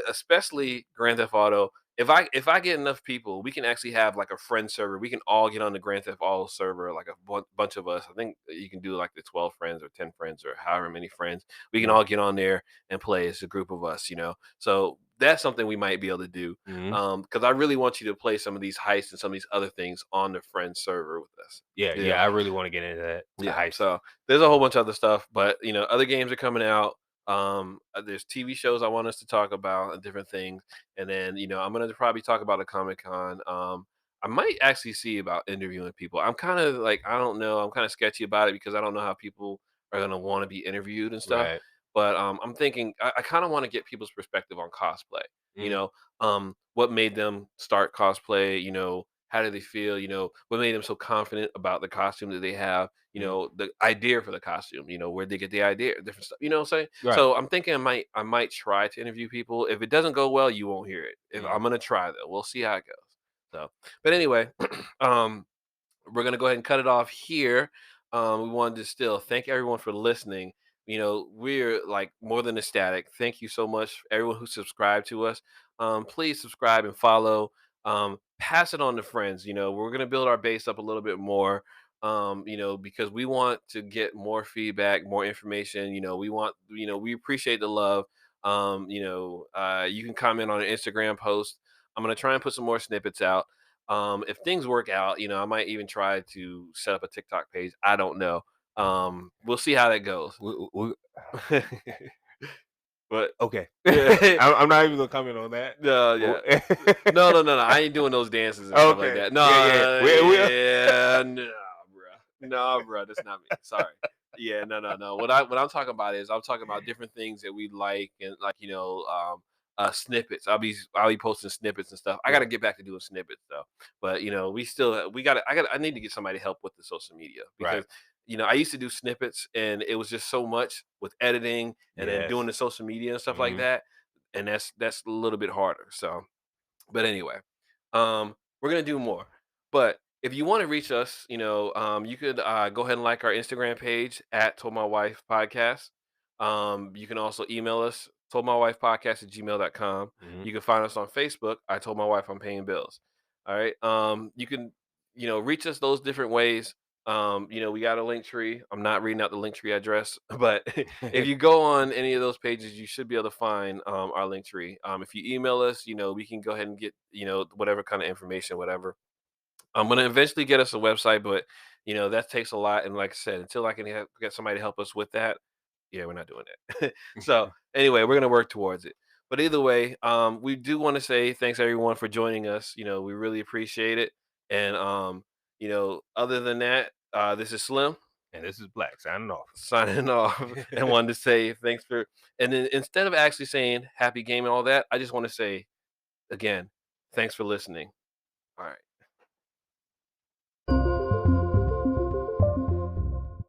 Especially Grand Theft Auto. If I get enough people, we can actually have like a friend server. We can all get on the Grand Theft Auto server, like a bunch of us. I think you can do like the 12 friends or 10 friends or however many friends. We can Mm, all get on there and play as a group of us. So that's something we might be able to do. mhm. Because I really want you to play some of these heists and some of these other things on the friend server with us. Yeah, Yeah. yeah. I really want to get into that. The Yeah, heisting. so there's a whole bunch of other stuff, but other games are coming out. There's TV shows I want us to talk about and different things, and then I'm gonna probably talk about a Comic Con. I might actually see about interviewing people. I'm kind of like, I don't know. I'm kind of sketchy about it because I don't know how people are gonna want to be interviewed and stuff. Right. But I'm thinking I kind of want to get people's perspective on cosplay. You Mm, know, what made them start cosplay? How do they feel? What made them so confident about the costume that they have? mm. The idea for the costume, where they get the idea, different stuff. You know what I'm saying? Right. So I'm thinking I might try to interview people. If it doesn't go well, you won't hear it. If Mm, I'm gonna try though, we'll see how it goes. So, but anyway, um, we're gonna go ahead and cut it off here. We wanted to still thank everyone for listening. We're like more than ecstatic. Thank you so much, everyone who subscribed to us. Please subscribe and follow. Pass it on to friends. We're gonna build our base up a little bit more. Because we want to get more feedback, more information. We appreciate the love. You can comment on an Instagram post. I'm gonna try and put some more snippets out. If things work out, I might even try to set up a TikTok page. I don't know. We'll see how that goes. But okay. yeah, I'm not even gonna comment on that. no, yeah, Well, no, no, no, no. I ain't doing those dances and stuff like okay. that. No, Yeah, yeah. We yeah, no, bro, that's not me. Sorry. Yeah, no, no, no. What I'm talking about is I'm talking about different things that we like, and like snippets. I'll be posting snippets and stuff. I got to Right. get back to doing snippets though. But we got to I need to get somebody to help with the social media Right. because I used to do snippets and it was just so much with editing and then doing Yes. the social media and stuff like Mhm. that. And that's a little bit harder. So but anyway, we're gonna do more. But if you want to reach us, you could go ahead and like our Instagram page at Told My Wife Podcast. You can also email us, told my wife podcast at gmail.com. Mhm. You can find us on Facebook. I told my wife I'm paying bills. All right. You can, reach us those different ways. We got a link tree. I'm not reading out the link tree address, but if you go on any of those pages, you should be able to find our link tree. If you email us, we can go ahead and get whatever kind of information, whatever. I'm gonna eventually get us a website, but that takes a lot. And like I said, until I can get somebody to help us with that, yeah, we're not doing that. So anyway, we're gonna work towards it. But either way, we do want to say thanks everyone for joining us. We really appreciate it. And other than that, this is Slim And this is Black signing off. signing off and wanted to say thanks for and then instead of actually saying happy game and all that, I just want to say again, thanks for listening. All right.